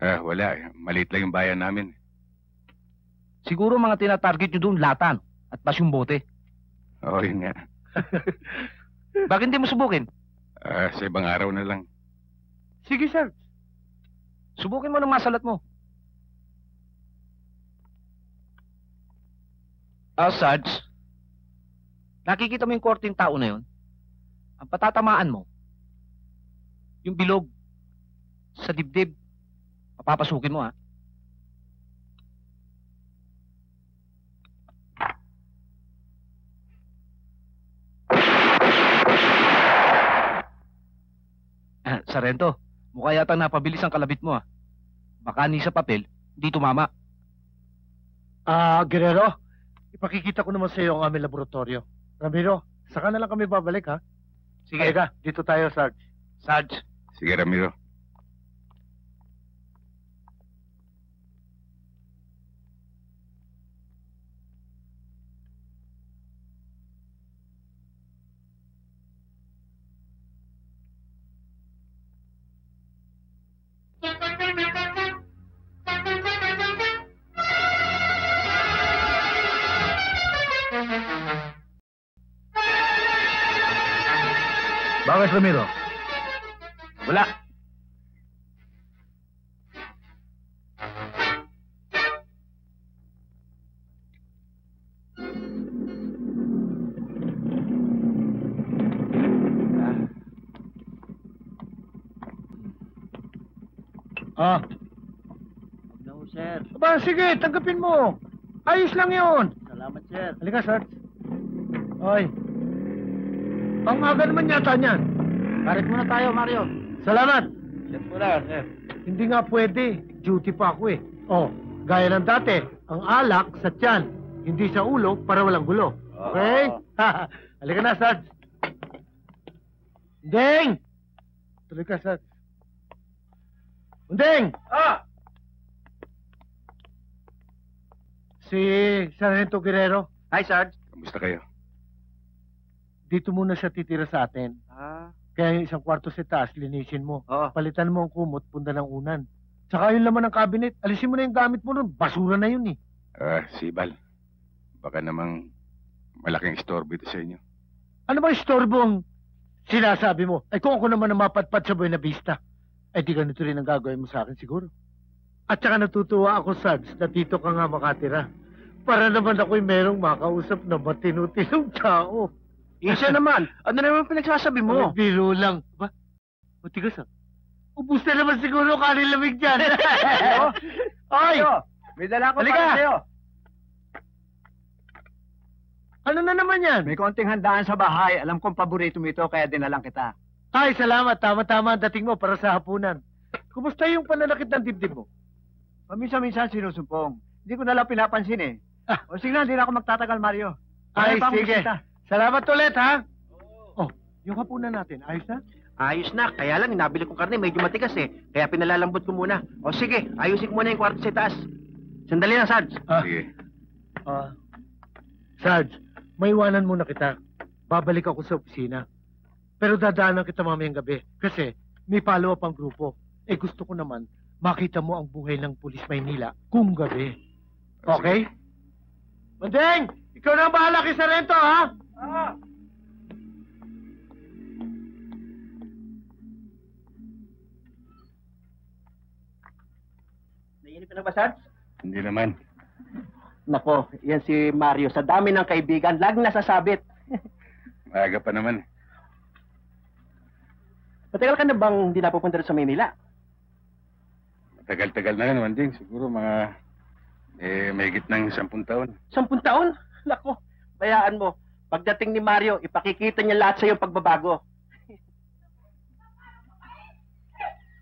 Wala. Maliit lang yung bayan namin. Siguro mga tinatarget nyo doon latan at pasyong bote. Oo, yun nga. Bakit hindi mo subukin? Sa ibang araw na lang. Sige, sir. Subukin mo ng masalat mo. Sarge, nakikita mo yung korteng tao na yun? Ang patatamaan mo, yung bilog sa dibdib, papapasukin mo, ha? Sargento, mukha yata napabilis ang kalabit mo, ha? Baka ni sa papel, hindi tumama. Guerrero, ipakikita ko naman sa iyo ang aming laboratorio. Ramiro, saka na lang kami babalik, ha? Sige. Halika, dito tayo, Sarge. Sarge. Sige, Ramiro. Bakit, Ramiro? Wala. Huwag na ho, sir. Aba, sige, tanggapin mo. Ayos lang yun. Salamat, sir. Halika, Sarge. Hoy. Ang aga naman yata niyan. Karit muna tayo, Mario. Salamat. Sir muna, sir. Hindi nga pwede. Duty pa ako eh. Oh, gaya ng dati. Ang alak sa tiyan, hindi sa ulo para walang gulo. Okay? Halika na, Sarge. Undeng! Tuloy ka, Sarge. Undeng! Si Sargento Guerrero. Hi, Sarge. Kamusta kayo? Dito muna siya titira sa atin. Kaya yung 1 kwarto sa taas, linisin mo. Palitan mo ang kumot, punda ng unan. Tsaka yung laman ng cabinet, alisin mo na yung gamit mo nun. Basura na yun eh. Sibal. Baka namang malaking istorbo ito sa inyo. Ano ba istorbo ang sinasabi mo? Ay kung ako naman ang mapatpat sa Buena Vista, ay di ganito rin ang gagawin mo sa akin siguro. At saka natutuwa ako, Sarge, na dito ka nga makatira. Para naman ako'y merong makausap na matinu-tinong tao. Isa naman. Ano naman pinagsasabi mo? Ay, biro lang. Ba? Matigas ah. Ubus na naman siguro kanilamig dyan. Oy! May dala ko Halika! para sa'yo. Ano na naman yan? May konting handaan sa bahay. Alam kong paborito mo ito, kaya dinalang kita. Ay, salamat. Tama-tama ang dating mo para sa hapunan. Kumusta yung pananakit ng dibdib mo? Paminsan-minsan sinusumpong. Hindi ko nalang pinapansin eh. O sige na, hindi na ako magtatagal, Mario. Ay, Wala pa akong sige. bisita. Salamat ulit, ha? Oh, yung hapunan natin, ayos na? Ayos na, kaya lang nabili kong karne, medyo matigas eh. Kaya pinalalambot ko muna. O sige, ayusin ko muna yung kwarto sa taas. Sandali lang, Sarge. Sige. Sarge, maiwanan muna kita. Babalik ako sa opisina. Pero dadaanan kita mamayang gabi. Kasi may follow-up ang grupo. Eh gusto ko naman, makita mo ang buhay ng Pulis Maynila kung gabi. Okay? Mandeng! Ikaw na ang bahala kay Sarento, ha? Nainip ka na ba, Sarge? Hindi naman. Nako, yan si Mario. Sa dami ng kaibigan, laging nasasabit. Maaga pa naman. Matagal ka na bang hindi napupunta rin sa Maynila? Tagal-tagal na naman din. Siguro mga... may ng 10 taon. 10 taon? Nako, bayaan mo. Pagdating ni Mario, ipakikita niya lahat sa iyo pagbabago.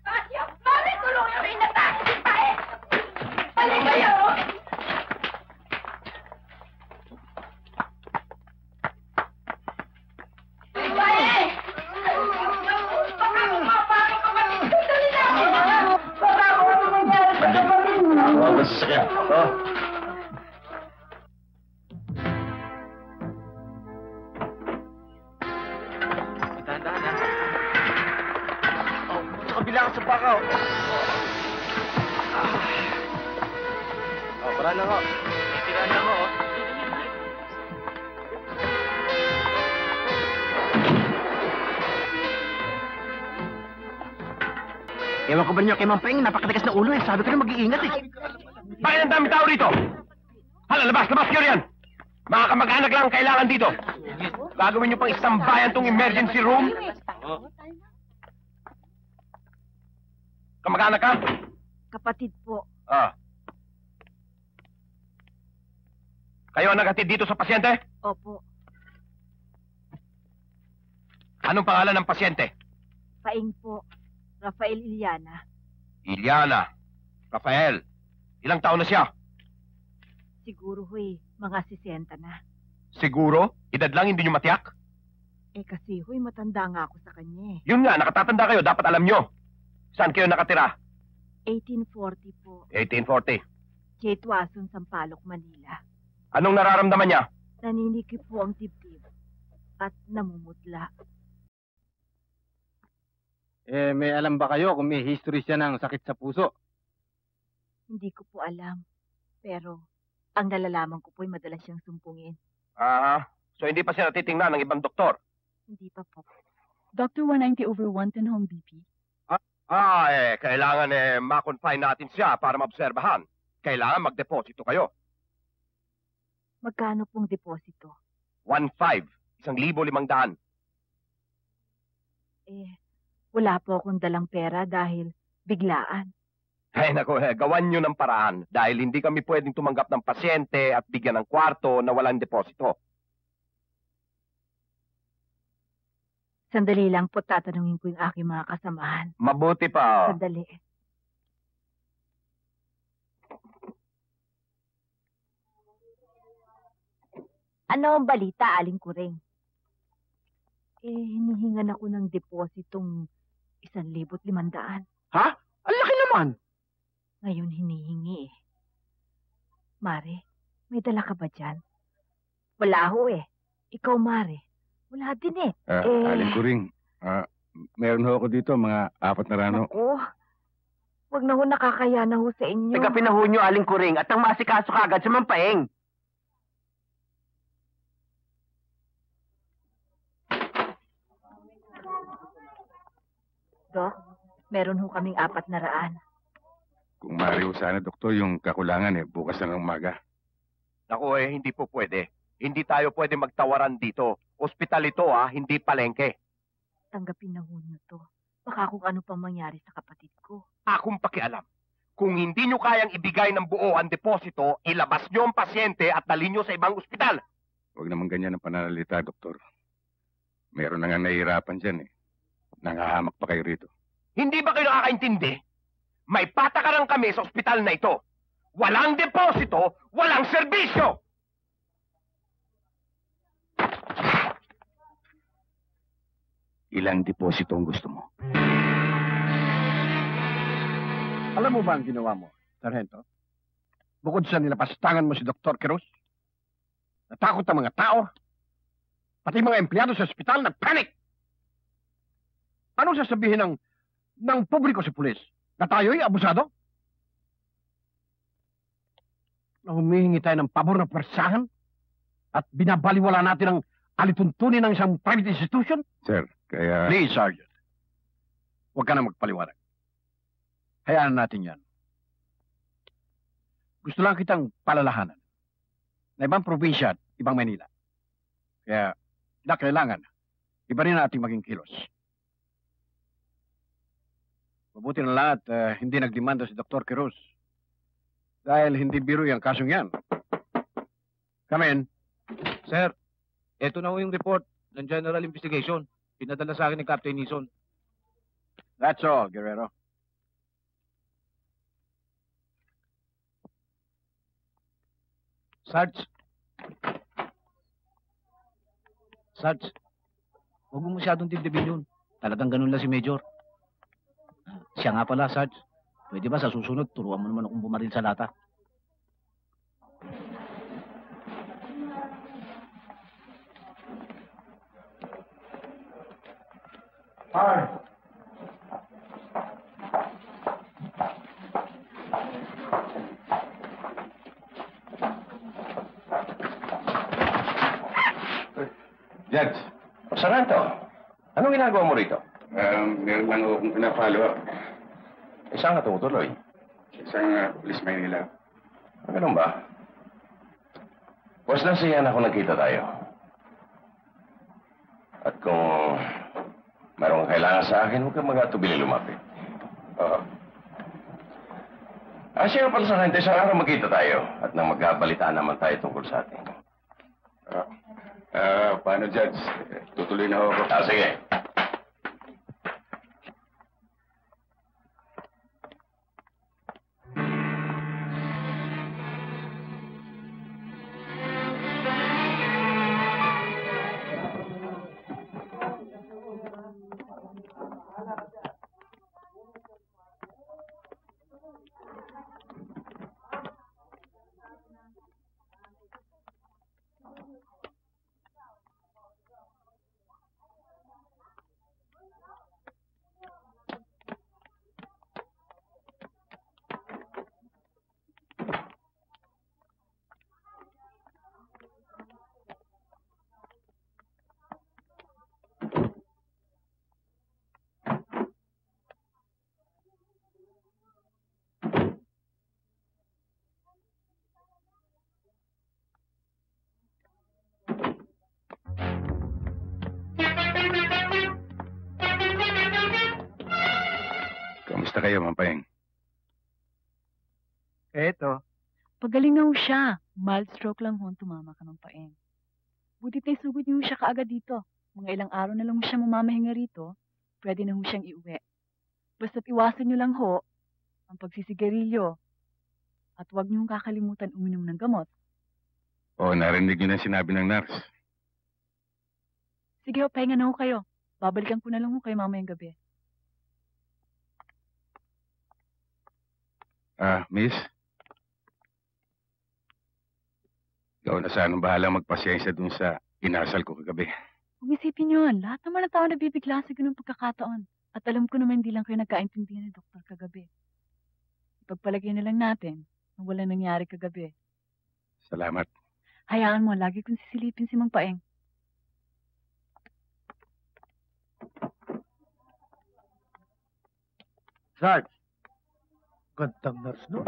Mario! Mario, tulungan mo yung natake si Pae! Balik kayo! Pae! Baka mapapakit ko kami! Dali na! Baka ako ano nangyari sa kapatid mo! Basta sasakyan. Dahan-dahan, ha? Sa kabila ka sa bakaw. Para lang ako. Tira lang ako. Ewan ko ba niyo kay Ma'am Peng, napakatigas na ulo eh. Sabi ko na mag-iingat eh. Bakit ang dami tao rito? Hala, labas kayo riyan! Mga kamag-anak lang ang kailangan dito. Gagawin niyo pang isang bayan tong emergency room? Kamag-anak ka? Kapatid po. Kayo ang naghatid dito sa pasyente? Opo. Anong pangalan ng pasyente? Paing po. Rafael Iliana. Iliana. Rafael. Ilang taon na siya? Siguro huy, mga 60 na. Siguro? Edad lang, hindi niyo matiyak? Eh kasi huy, matanda nga ako sa kanya eh. Yun nga, nakatatanda kayo, dapat alam nyo. Saan kayo nakatira? 1840 po. 1840. Kay Tuason, Sampaloc, Manila. Anong nararamdaman niya? Naninikip po ang dibdib at namumutla. Eh, may alam ba kayo kung may history siya ng sakit sa puso? Hindi ko po alam. Pero, ang nalalaman ko po'y madalas siyang sumpungin. So hindi pa siya natitingnan ng ibang doktor? Hindi pa po. Dr. 190/110 home BP. Kailangan ma-confine natin siya para maobserbahan. Kailangan mag-deposito kayo. Magkano pong deposito? 1,500. 1,500. Wala po akong dalang pera dahil biglaan. Ay nako, gawan nyo ng paraan dahil hindi kami pwedeng tumanggap ng pasyente at bigyan ng kwarto na walang deposito. Sandali lang po, tatanungin ko yung aking mga kasamahan. Mabuti pa. Sandali. Ano ang balita, Aling Kuring? Hinihingan ako ng depositong 1,500. Ha? Ang laki naman! Ngayon hinihingi eh. Mare, may dala ka ba dyan? Wala ho eh. Ikaw, Mare. Wala din eh. Aling Kuring, meron ho ako dito, mga 4 na rano. Oo. Huwag na ho, nakakaya na ho sa inyo. Tagapin na ho nyo, Aling Kuring, at ang masikaso kagad sa Ma'am Paeng. Dok, meron ho kaming 400. Kung maaari ho sana, doktor, yung kakulangan bukas na ng umaga. Naku hindi po pwede. Hindi tayo pwede magtawaran dito. Ospital ito hindi palengke. Tanggapin na ho nyo to. Baka kung ano pang mangyari sa kapatid ko. Akong pakialam. Kung hindi nyo kayang ibigay ng buo ang deposito, ilabas nyo ang pasyente at dalhin nyo sa ibang ospital. Huwag naman ganyan ang pananalita, doktor. Meron na nga nahihirapan dyan Nangahamak pa kayo rito. Hindi ba kayo nakakaintindi? may patakaran kami sa ospital na ito. Walang deposito, walang serbisyo! Ilang deposito ang gusto mo? Alam mo ba ang ginawa mo, Sargento? Bukod sa nilapastangan mo si Dr. Cruz, natakot ang mga tao, pati mga empleyado sa ospital nagpanik. Anong sasabihin ng publiko sa pulis? Na tayo'y abusado? Na humihingi tayo ng pabor na pwersahan? At binabaliwala natin ang alituntunin ng isang private institution? Sir, kaya... Please, Sergeant. Huwag ka na magpaliwanag. Hayaan natin yan. Gusto lang kitang palalahanan na ibang probinsya at ibang Manila. Kaya, kailangan, iba rin nating maging kilos. Mabuti na lahat, hindi nagdemanda si Dr. Cruz. Dahil hindi biro yung kasong yan. Come in. Sir, eto na ho yung report ng General Investigation. Pinadala sa akin ni Captain Nison. That's all, Guerrero. Sarge, huwag mo masyadong dibdibin yun. Talagang ganun lang si Major. Siya nga pala, Sarge. Pwede ba sa susunod, turuan mo naman akong bumaril sa lata? Hi. Judge. Sargento, anong ginagawa mo rito? Meron lang akong pina-follow up. Saan ka tumutuloy? Isang Police Maynila. Ganun ba? Pues nasiyahan ako nagkita tayo. At kung mayroong kailangan sa akin, huwag kang mag-atubili lumapit. Oo. Siya pala sa akin, isang araw magkita tayo at nang magkabalitaan naman tayo tungkol sa atin. Paano, Judge? Tutuloy na ako. Sige. Kamusta kayo, Mampayeng? Eto. Pagaling na ho siya. Mild stroke lang ho, tumama ka ng paeng. Butit na isugod niyo siya kaagad dito. Mga ilang araw na lang ho siya mamamahinga rito, pwede na ho siyang iuwi. Basta't iwasan niyo lang ho ang pagsisigarilyo. At huwag niyong kakalimutan uminom ng gamot. Oo, narinig niyo na sinabi ng nurse. Sige ho, pahinga na ho kayo. Babalikan ko na lang ho kayo mamayang gabi. Miss? Ikaw na sanang bahala magpasyensya dun sa inasal ko kagabi. Huwag isipin yun. Lahat naman ng tao nabibigla sa ganung pagkakataon. At alam ko naman hindi lang kayo nagkaintindihan ni Doktor kagabi. Ipagpalagay na lang natin na wala nangyari kagabi. Salamat. Hayaan mo, lagi kong sisilipin si Mang Paeng. Sarge, gandang nurse no?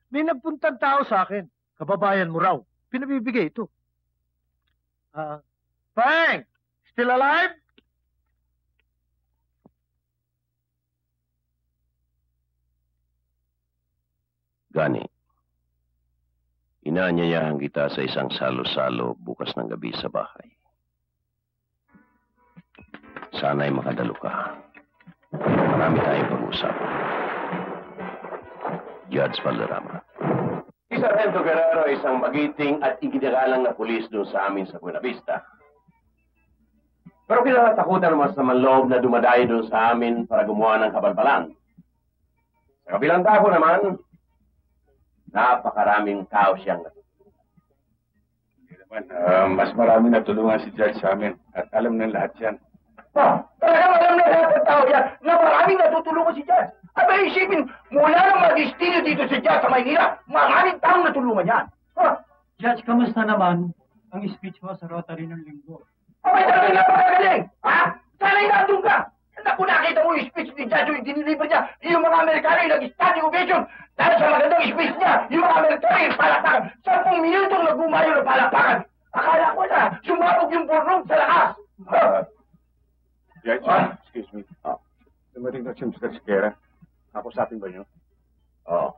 May nagpuntang tao sa akin. Kababayan mo raw. Pinabibigay ito. Paeng! Still alive? Gani, inaanyayahan kita sa isang salo-salo bukas ng gabi sa bahay. Sana'y makadalo ka. Marami tayong pag-usap. Judge Valderrama. Si Sargento Guerrero ay isang magiting at iginagalang na pulis doon sa amin sa Buena Vista. Pero kinatatakutan naman sa manloob na dumadayo doon sa amin para gumawa ng kabalbalan. Sa kabilang dako naman, napakaraming tao siyang natutulungan. Hindi naman, mas marami natulungan si Judge sa amin at alam ng lahat yan. Talagang alam na lahat ng tao yan na maraming natutulungan si Judge. Aba, isipin, mula ng mag-istilyo dito si Judge sa Maynila, maraming taong natulungan yan. Judge, kamusta naman ang speech mo sa Rotary ng Linggo? Abay, talagang napakagaling! Ha? Sana'y nandun ka! Naku, nakita mo yung speech ni Judge yung diniliver niya, yung mga Amerikano yung nag-standing ovation. Dahil sa magandang speech niya, yung mga Amerikano yung palakpakan. 10 minutong nagumayo ng palakpakan. Akala ko na, sumabog yung burnog sa lakas. Judge, excuse me. Dumating na si Mr. Siqueira. Kakusapin ba niyo? Oo.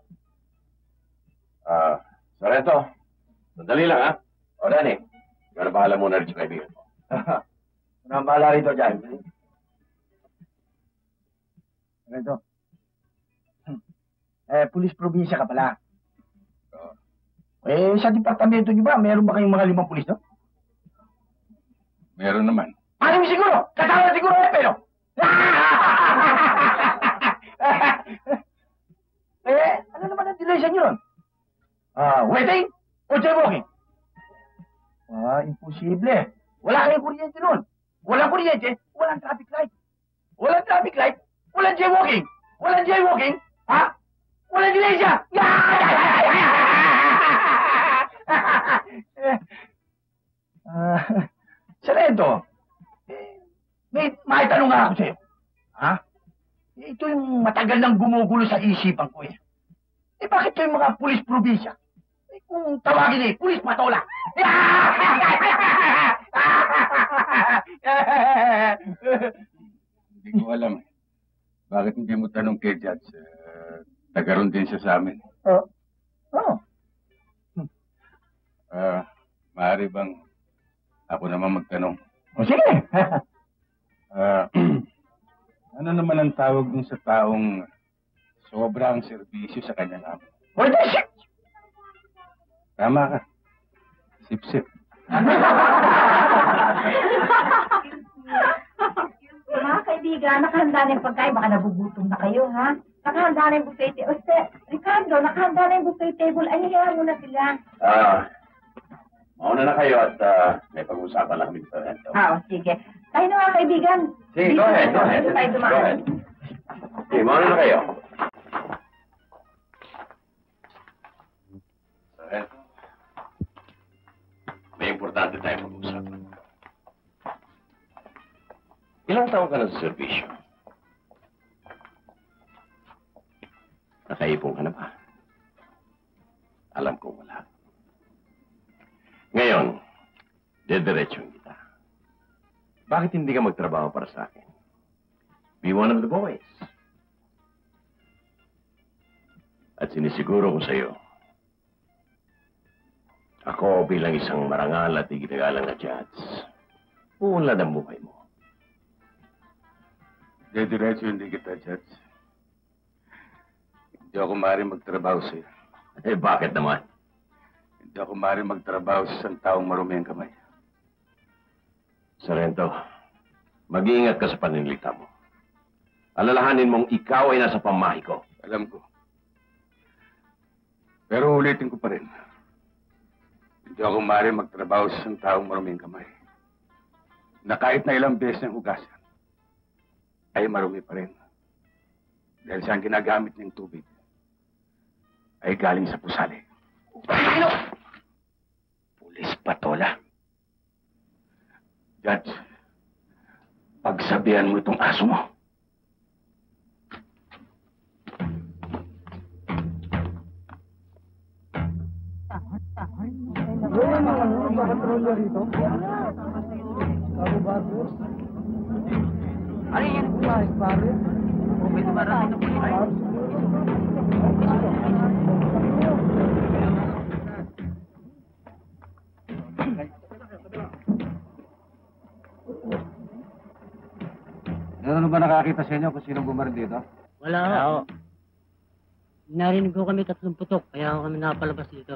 Sargento, sandali lang, ha? O, Danny, ikaw na bahala muna rin sa kaibigan mo. Ano ang bahala rito, Judge? Ito. Pulis probinsya ka pala. Sa departamento niyo ba, meron ba kayong mga 5 pulis, no? Meron naman. Ano siguro? Kasama siguro pero. Ano naman ang delay sa inyo nun? Waiting o jaywalking? Imposible. Wala kayong kuryente nun. Walang kuryente, walang traffic light. Walang traffic light, walang jaywalking. Walang jaywalking, ha? Walang delay siya. Sargento, may tanong nga ako sa'yo. Ha? Ito yung matagal nang gumugulo sa isipan ko eh. Bakit kayong mga pulis probinsya? Kung tawagin pulis patola. Hindi ko alam eh. Bakit hindi mo tanong kay Judge? Tagaroon din siya sa amin. Maaari bang ako naman magtanong? Sige. Ano naman ang tawag dun sa taong sobrang serbisyo sa kanyang amo? What is it? Tama ka. Sip-sip. Mga kaibigan, nakahanda na yung pagkain. Baka nagugutom na kayo, ha? Nakahanda na yung buffet table. Ricardo, nakahanda na yung buffet table. Ay, hiyahan mo na sila. Mauna na kayo at may pag-uusapan lang kami sa Sargento. Sige. Tayo na mga kaibigan. Sige, go ahead. Dito tayo dumaan. Sige, mauna na kayo. Sargento, may importante tayong pag-uusapan. Ilang taon ka na sa serbisyo? Nakaipon ka na ba? Alam ko wala. Ngayon, dediretsyong kita. Bakit hindi ka magtrabaho para sa akin? Be one of the boys. At sinisiguro ko sa'yo, ako bilang isang marangal at iginagalang na judge, uunlad ang buhay mo. Dediretso hindi kita, Judge. Hindi ako maaaring magtrabaho sa'yo. Bakit naman? Hindi ako maaaring magtrabaho sa isang taong marumi ang kamay. Sargento, mag-iingat ka sa paninilita mo. Alalahanin mong ikaw ay nasa pamahay ko. Alam ko. Pero ulitin ko pa rin. Hindi ako maaaring magtrabaho sa isang taong marumi ang kamay. Na kahit na ilang beses ng hugasan, ay marumi pa rin. Dahil sa ginagamit ng tubig, ay galing sa pusali. Pulis patola. Judge, pagsabihan mo itong aso mo. Ano yan? Pare? May dumarating na pulis. Meron ba nakakita sa inyo kung sino bumaril dito? Wala. Narinig ko kami 3 putok, kaya ako kami nakapalabas dito.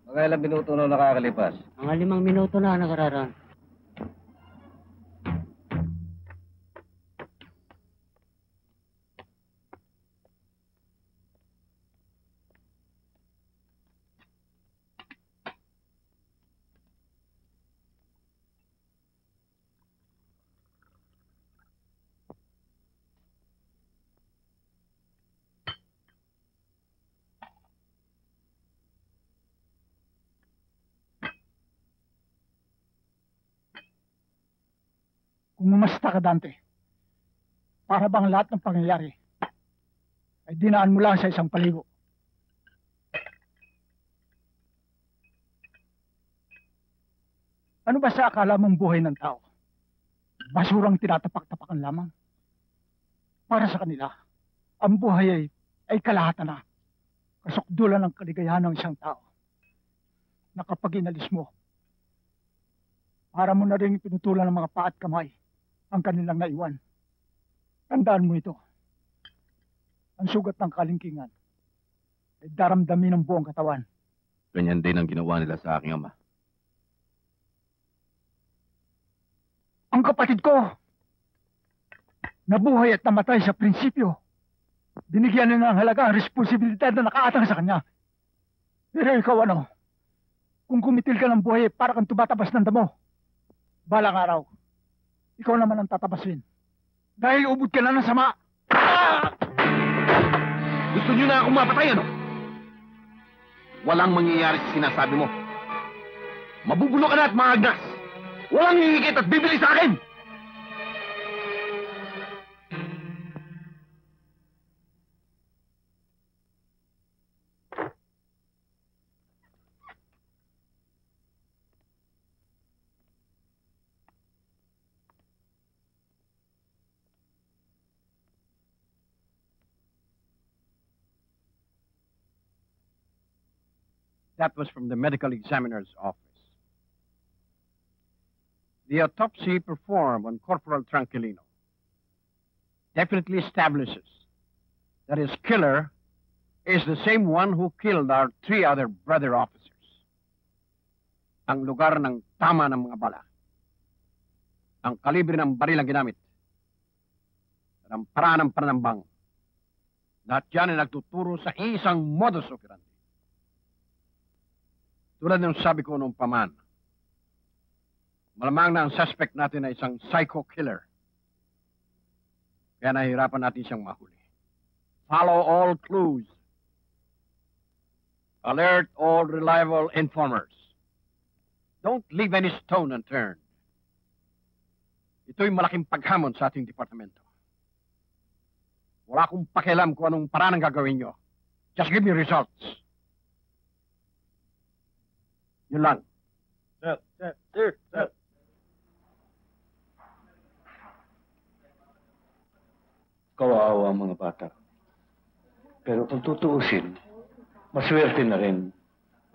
Mga ilang minuto na nakakalipas. Mga 5 minuto na nakararaan. Kung mamasta ka, Dante, para bang lahat ng pangyayari ay dinaan mo lang sa isang paligo. Ano ba sa akala mong buhay ng tao? Basurang tinatapak-tapakan lamang. Para sa kanila, ang buhay ay kalahatan na. Kasukdulan ng kaligayahan ng isang tao na kapag inalis mo, para mo na rin pinutulan ng mga paa at kamay ang kanilang naiwan. Tandaan mo ito. Ang sugat ng kalingkingan ay daramdamin ng buong katawan. Ganyan din ang ginawa nila sa aking ama. Ang kapatid ko, nabuhay at namatay sa prinsipyo. Binigyan niya ng halaga ang responsibilidad na nakaatang sa kanya. Pero ikaw ano? Kung kumitil ka ng buhay para kang tumatabas ng damo, balang araw, ikaw naman ang tatabasin. Dahil ubod ka na ng sama. Gusto niyo na akong mapatay, ano? Walang mangyayari sa sinasabi mo. Mabubulo ka na at maagnas. Walang hihigit at bibili sa akin! That was from the medical examiner's office. The autopsy performed on Corporal Tranquilino definitely establishes that his killer is the same one who killed our 3 other brother officers. Ang lugar ng tama ng mga bala, ang kalibre ng baril ang ginamit, at ang paraan ng panambang, lahat yan ay nagtuturo sa isang modus operandi. Tulad ng sabi ko noong paman, malamang na ang suspect natin ay isang psycho killer. Kaya nahihirapan natin siyang mahuli. Follow all clues. Alert all reliable informers. Don't leave any stone unturned. Ito'y malaking paghamon sa ating departamento. Wala akong pakialam kung anong paraan ang gagawin nyo. Just give me results. Yun lang. Sir. Kawawa ang mga bata. Pero kung tutuusin, maswerte na rin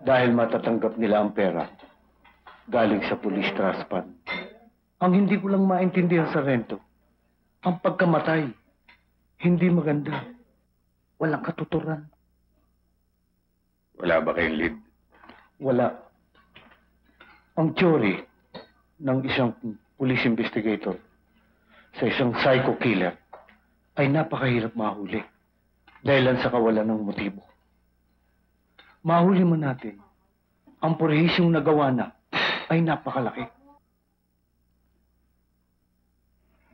dahil matatanggap nila ang pera galing sa police trust fund. Ang hindi ko lang maintindihan sa rento, ang pagkamatay, hindi maganda. Walang katuturan. Wala ba kayong lead? Wala. Ang teory ng isang police investigator sa isang psycho killer ay napakahirap mahuli dahil sa kawalan ng motibo. Mahuli man natin, ang purihisyong nagawa na ay napakalaki.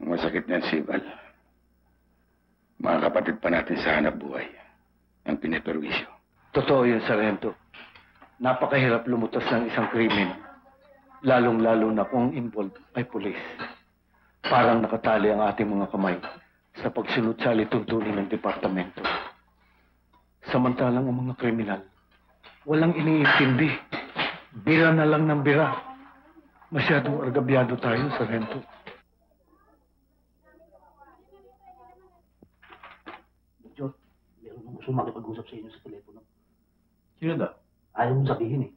Masakit niyan, Sibal. Mga kapatid pa natin sa hanap buhay ang piniperwisyo. Totoo yun, Sargento. Napakahirap lumutas ng isang krimen, lalong-lalo na kung involved ay pulis. Parang nakatali ang ating mga kamay sa pagsunod sa alituntunin ng departamento. Samantalang ang mga kriminal, walang iniintindi. Bira na lang ng bira. Masyadong argabyado tayo, Sargento. John, meron nang gusto makipag-usap sa inyo sa telepono. Sino daw? Ayaw mong sabihin eh.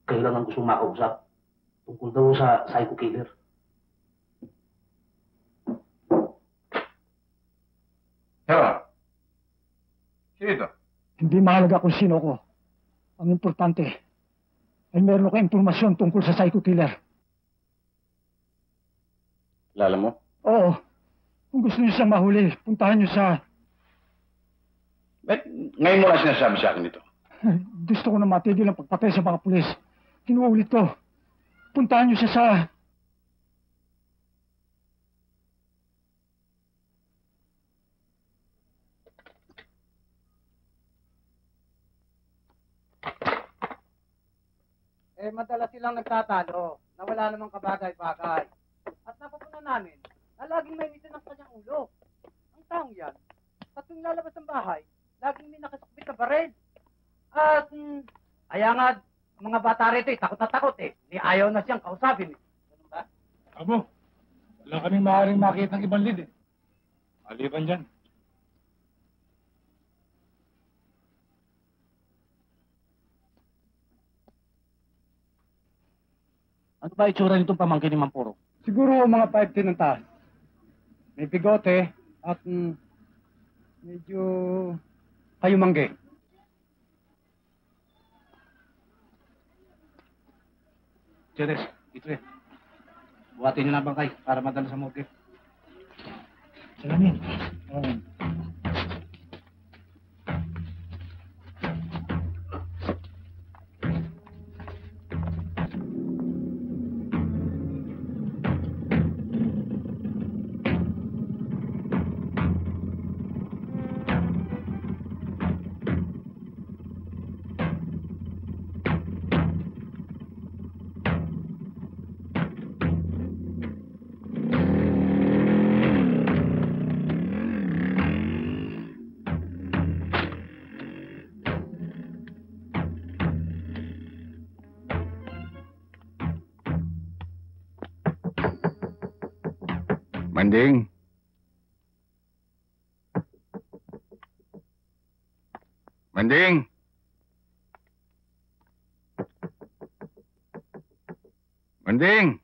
Kayo lang ang gusto makausap. Tungkol daw sa psycho killer. Hello? Sino ito? Hindi mahalaga kung sino ko. Ang importante ay meron ka impormasyon tungkol sa psycho killer. Lala mo? Oo. Kung gusto niyo siyang mahuli, puntahan niyo sa... Ngayon mo lang sinasabi sa akin ito. Gusto ko na matigil ang pagpatay sa mga pulis. Kinuulit ko. Puntahan niyo siya sa... Madalas silang nagtatalo na wala namang kabagay-bagay. At napapunan namin na laging may mitin ang kanyang ulo. Ang taong yan, sa tuwing lalabas ng bahay, laging may nakasakbit na baril. At, kaya nga, mga bata rito takot na takot Ni ayaw na siyang kausapin Ganun ba? Abo, wala kaming maaaring makita ng ibang lead Maliban dyan. Ano ba itsura nitong pamangkin ni Mampuro? Siguro mga 5'10" ang taas. May bigote at medyo kayumangge. Cheres, ito buhatin niyo na bangkay para madala sa morgue. Salamin. Manding. Manding. Manding.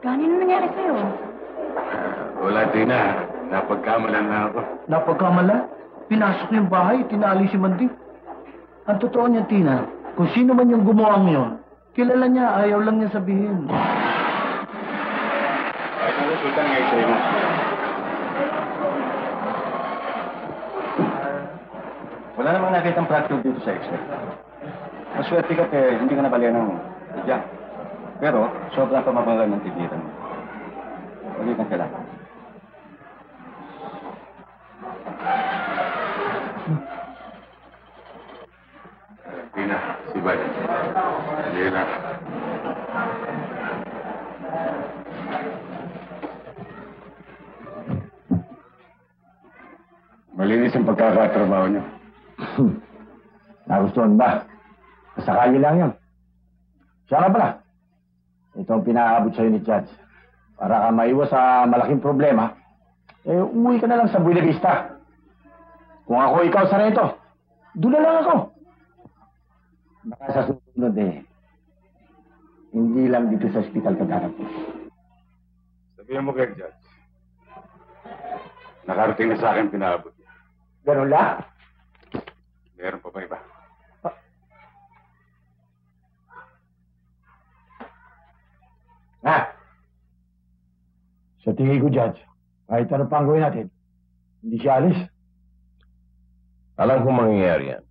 Ganun nangyari sa'yo? Wala, Tina. Napagkamalan na ako. Napagkamala? Pinasok yung bahay, tinali si Manding. Ang totoo niya, Tina, kung sino man yung gumawa ngayon, kilala niya, ayaw lang niya sabihin. Ay, ang resulta nga ito yun. Wala namang nakitang fracture dito sa X-ray. Maswerte ka hindi ka nabalian ng tiyak. Pero, sobrang pamabangal ng tigiran mo. Ulit ang kailangan. Tina, si Bal. Hindi na. Malinis ang pagkakatrabaho niyo. Nagustuhan ba? Kasakali lang yun. Siya nga pala. Ito ang pinaabot sa'yo ni Judge. Para ka maiwas sa malaking problema, umuwi ka na lang sa Buena Vista. Kung ako ikaw sa rito, doon na lang ako. Baka sa susunod hindi lang dito sa ospital ka darapos. Sabihin mo kay Judge. Nakarating na sa akin pinaabot niya. Ganun lang? Meron pa ba iba? Sa tingin ko, Judge, kahit ano pang gawin natin, hindi siya alis. Alam kong mangyayari yan.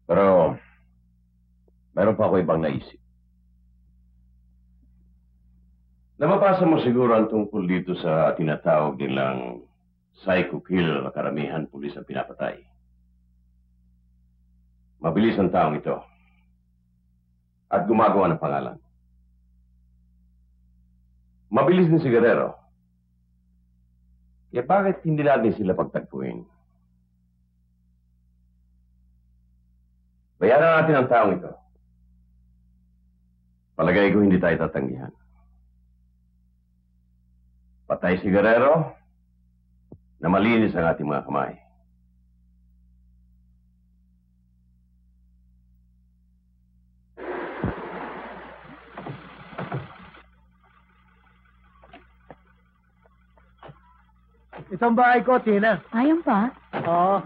Pero, meron pa ako ibang naisip. Nababasa mo siguro ang tungkol dito sa tinatawag nilang psycho kill na karamihan pulis ang pinapatay. Mabilis ang taong ito. At gumagawa ng pangalan. Mabilis din si Guerrero. Kaya bakit hindi natin sila pagtagpuin? Bayaran natin ang taong ito. Palagay ko hindi tayo tatanggihan. Patay si Guerrero na malinis ang ating mga kamay. Itong bahay ko, Tina. Ayun pa? Oo.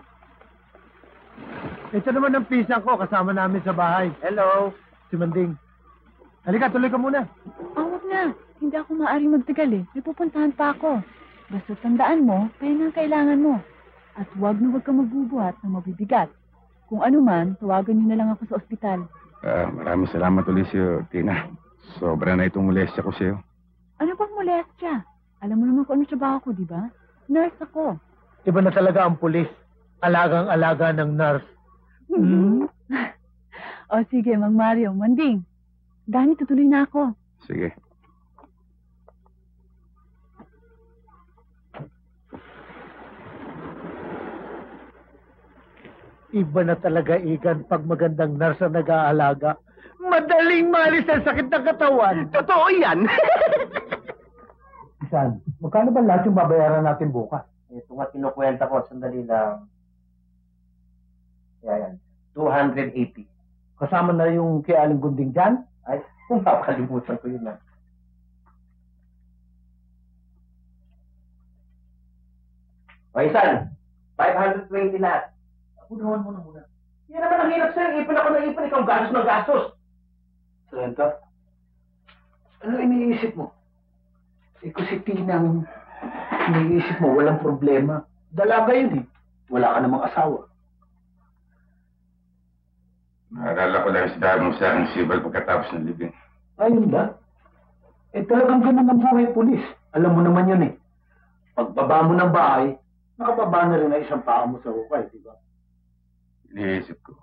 Ito naman ang pisang ko, kasama namin sa bahay. Hello. Si Manding. Halika, tuloy ka muna. Wag na. Hindi ako maaaring magtagal eh. May pupuntahan pa ako. Basta tandaan mo, kaya na ang kailangan mo. At huwag ka magbubuhat ng mabibigat. Kung ano man, tawagan niyo na lang ako sa ospital. Maraming salamat ulit sa'yo, Tina. Sobra na itong molestya ko sa'yo. Ano bang molestya? Alam mo naman kung ano trabaho ko, di ba? Nurse ako. Iba na talaga ang pulis. Alagang-alaga ng nurse. O sige, Mang Mario, Manding. Dani, tutuloy na ako. Sige. Iba na talaga, Igan, pag magandang nurse ang nag-aalaga. Madaling malis ang sakit ng katawan. Totoo yan! Isan, magkano ba lahat yung babayaran natin bukas? Ito nga kinukwenta ko, sandali lang. Yan. 280. Kasama na yung kay Aling Gunding dyan? Ay, kung papalimutan ko yun na. O, Isan, 520 lahat. Punawan mo na muna. Yan naman ang hirap sa'yo. Ipon ako ng ipon, ikaw gastos ng gastos. Sarento, ano iniisip mo? Ikaw si Tinang, iniisip mo, walang problema. Dalaga yun eh. Wala ka namang asawa. Naalala ko lang sinabi mo sa akin, Sibal, pagkatapos ng libing. Ayun ba? Eh talagang ganun ang buhay pulis. Alam mo naman yun eh. Pagbaba mo ng bahay, nakababa na rin ang isang paa mo sa hukay, di ba? Iniisip ko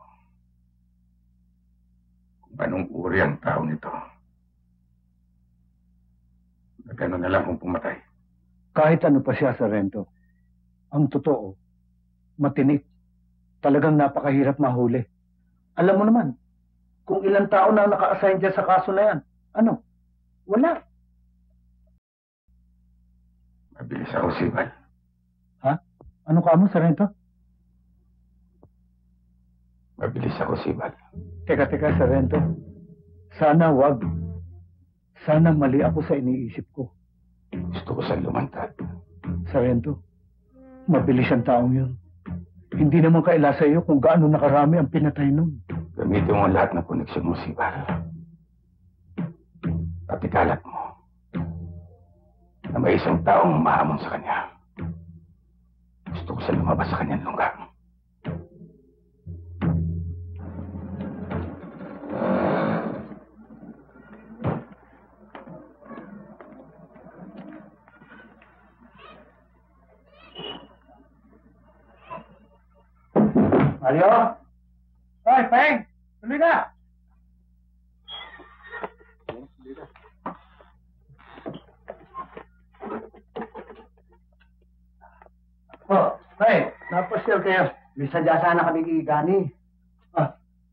kung anong uri ang tao nito. Na gano'n na lang kung pumatay. Kahit ano pa siya, Sarento, ang totoo, matinik. Talagang napakahirap mahuli. Alam mo naman, kung ilang tao na naka-assign dyan sa kaso na yan, ano? Wala. Mabilis ako, Sibal. Ha? Ano ka mo, Sarento? Mabilis ako, Sibal. Teka, Sarento. Sana wag. Sana mali ako sa iniisip ko. Gusto ko siyang lumantad. Sarento, mabilis ang taong yun. Hindi naman kaila sa iyo kung gaano nakarami ang pinatay nun. Gamitin mo lahat ng koneksyon mo, Sibal. At ikalat mo na may isang taong mahamon sa kanya. Gusto ko siyang lumabas sa kanyang lungga. Mario? Hoy, Peng! Tuloy na! Oh, hey, napasyal kayo. May sadya sana kami kay Gani.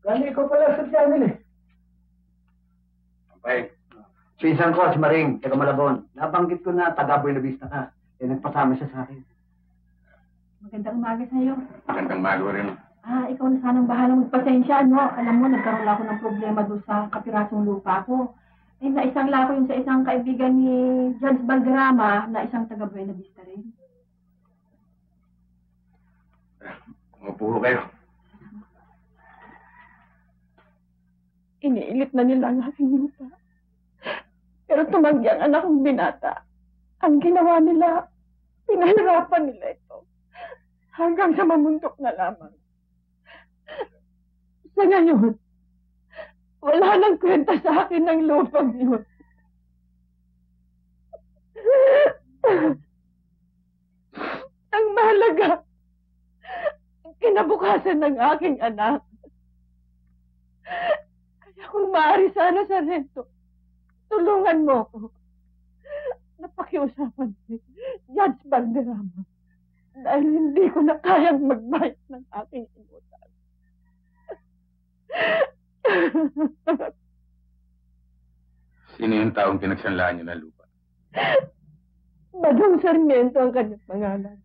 Gani, ikaw pala sa channel eh. Peng. Pinsan ko, si Maring, taga Malabon. Nabanggit ko na taga Buena Vista ka. Eh, nagpasama siya sa akin. Magandang umaga sa'yo. Magandang mago rin. Ikaw na sanang bahalang magpasensya, no? Alam mo, nagkaroon ako ng problema doon sa kapirasong lupa ko. Eh, naisang lako yun sa isang kaibigan ni Judge Valderrama na isang taga Buena Vista rin. Umupo kayo. Iniilit na nila ang aking lupa. Pero tumanggi ang anak kong binata. Ang ginawa nila, pinahirapan nila ito. Hanggang sa mamundok na lamang. Sa ngayon, wala nang kwenta sa akin ng lupang yun. Ang kinabukasan ng aking anak. Kaya kung maaari sana, Sargento, tulungan mo ko. Napakiusapan si Judge Valderrama dahil hindi ko na kayang magbayad ng aking inutang. Sino yung taong pinagsanlaan niyo ng lupa? Badong Sarmiento ang kanyang pangalan.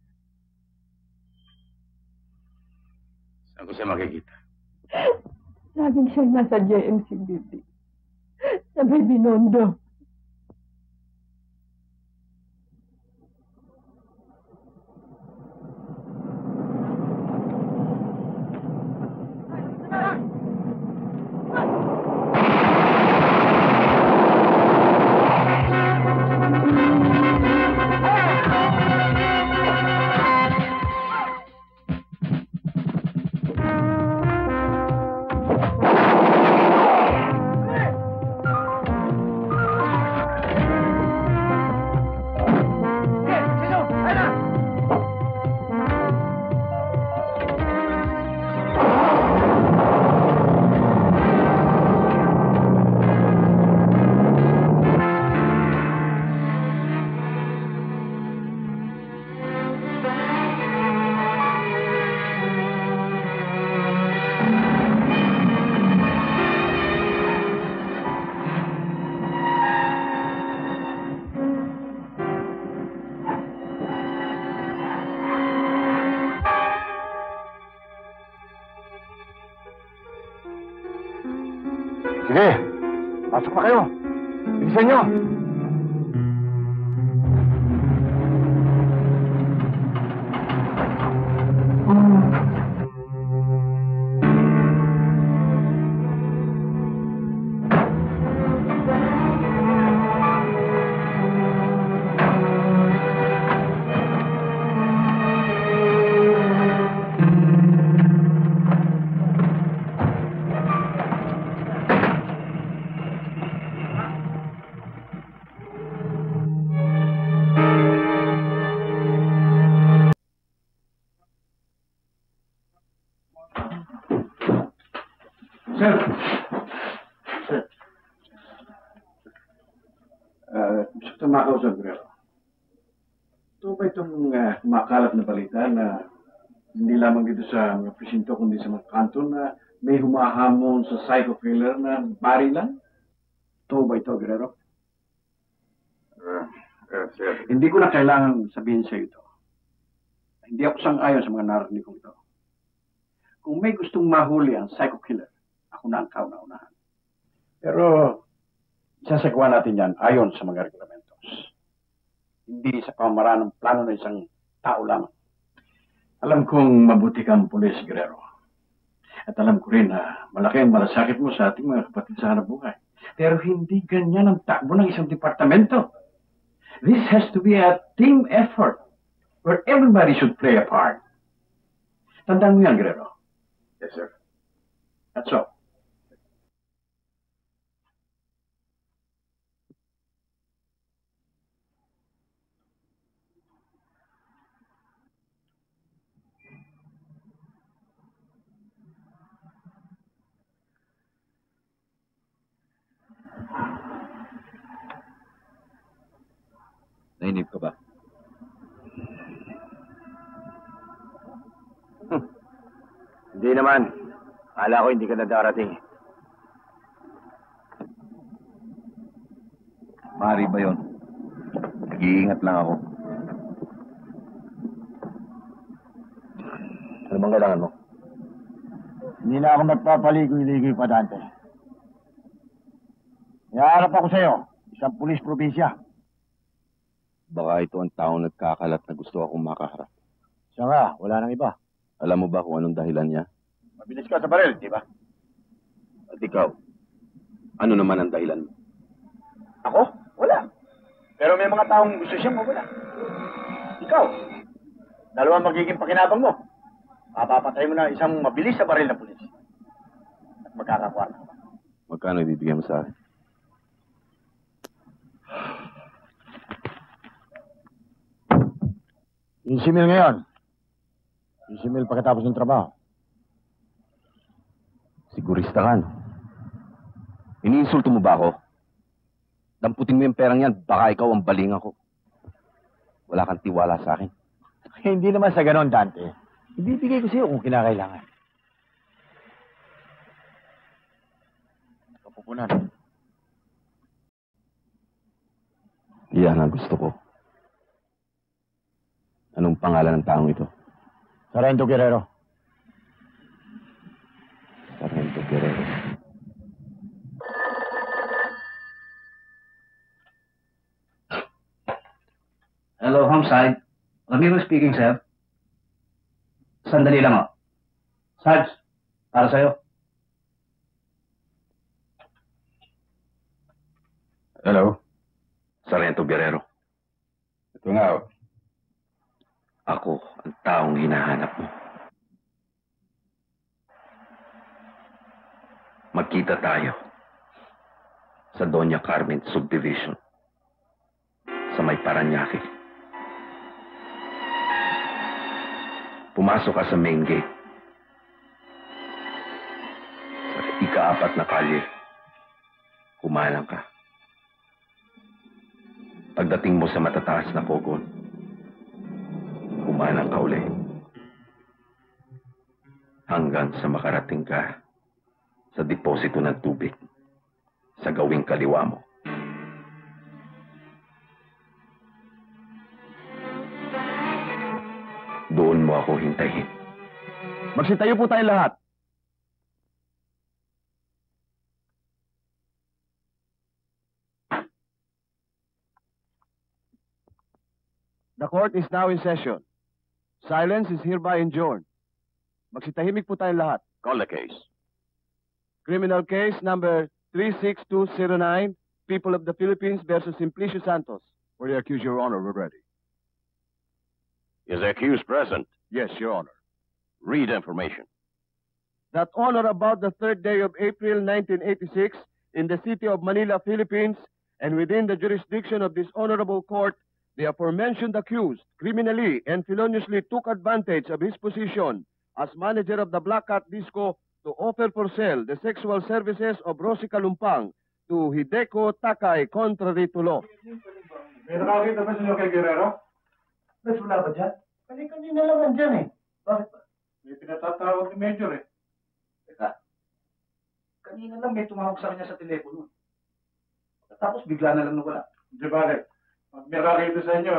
Saan ko siya makikita? Laging siyang nasa JMC building. Sa may Binondo. Sige, pasok na kayo. Bilisan nyo. Sir. Sir. Gusto ko makausap, Guerrero. Ito ba itong kumakalat na balita na hindi lamang dito sa mga presinto kundi sa mga kanto na may humahamon sa psycho killer na barilan? Ito ba ito, Guerrero? Sir. Hindi ko na kailangan sabihin sa ito. Hindi ako sang-ayon sa mga narinig kong ito. Kung may gustong mahuli ang psycho killer, ako na ang kauna-unahan. Pero, isasagawa natin yan ayon sa mga reglamentos. Hindi sa pamamaraan ng plano ng isang tao lamang. Alam kong mabuti kang pulis, Guerrero. At alam ko rin na malaki ang malasakit mo sa ating mga kapatid sa hanap buhay. Pero hindi ganyan ang takbo ng isang departamento. This has to be a team effort where everybody should play a part. Tandaan mo yan, Guerrero. Yes, sir. That's all. Nainip ka ba? Hindi naman. Akala ko hindi ka na darating. Mari ba yun? Nag-iingat lang ako. Ano bang kailangan mo? Hindi na ako nagpapaligoy-ligoy pa, Dante. Iharap ako sa'yo, isang pulis probinsya. Baka ito ang taong nagkakalat na gusto akong makaharap. Siya nga, wala nang iba. Alam mo ba kung anong dahilan niya? Mabilis ka sa baril, di ba? At ikaw, ano naman ang dahilan mo? Ako? Wala. Pero may mga taong gusto siyang mawala. Ikaw, dalawang magiging pakinabang mo. Papapatay mo na isang mabilis sa baril na pulis. At magkakakuha na. Magkano ibibigay mo sa akin? $15,000 ngayon. $15,000 pagkatapos ng trabaho. Sigurista ka, no? Iniinsulto mo ba ako? Damputin mo yung perang yan, baka ikaw ang baling ako. Wala kang tiwala sa akin. Hindi naman sa ganon, Dante. Ibibigay ko sa'yo kung kinakailangan. Kapupunan. Yan ang gusto ko. Anong pangalan ng taong ito? Sargento Guerrero. Sargento Guerrero. Hello, homicide. Ramiro speaking, sir. Sandali lang, oh. Sarge, para sa'yo. Hello? Sargento Guerrero. Ito nga, oh. Ako ang taong hinahanap mo. Magkita tayo sa Doña Carmen Subdivision sa may Paranaque. Pumasok ka sa main gate. Sa ika-4 na kalye, kumalang ka. Pagdating mo sa matataas na pogon, kumalang ka uli. Hanggang sa makarating ka sa deposito ng tubig sa gawing kaliwa mo. Doon mo ako hintayin. Magsitayo po tayong lahat. The court is now in session. Silence is hereby enjoined. Magsitahimik po tayong lahat. Call the case. Criminal case number 36209, People of the Philippines versus Simplicio Santos. For the accused, Your Honor, we're ready. Is the accused present? Yes, Your Honor. Read information. That on or about the 3rd day of April 1986, in the city of Manila, Philippines, and within the jurisdiction of this honorable court, the aforementioned accused criminally and feloniously took advantage of his position as manager of the Black Cat Disco to offer for sale the sexual services of Rosie Calumpang to Hideko Takay contrary to law. May nakakita ba sinyo kay Guerrero? Mas wala ba dyan? Kanina lang nandyan eh. Bakit ba? May pinatatawag ni Major eh. Teka. Kanina lang may tumawag sa kanya sa telepono. Tapos bigla na lang nawala. Di bale, pag may nakakita sa inyo,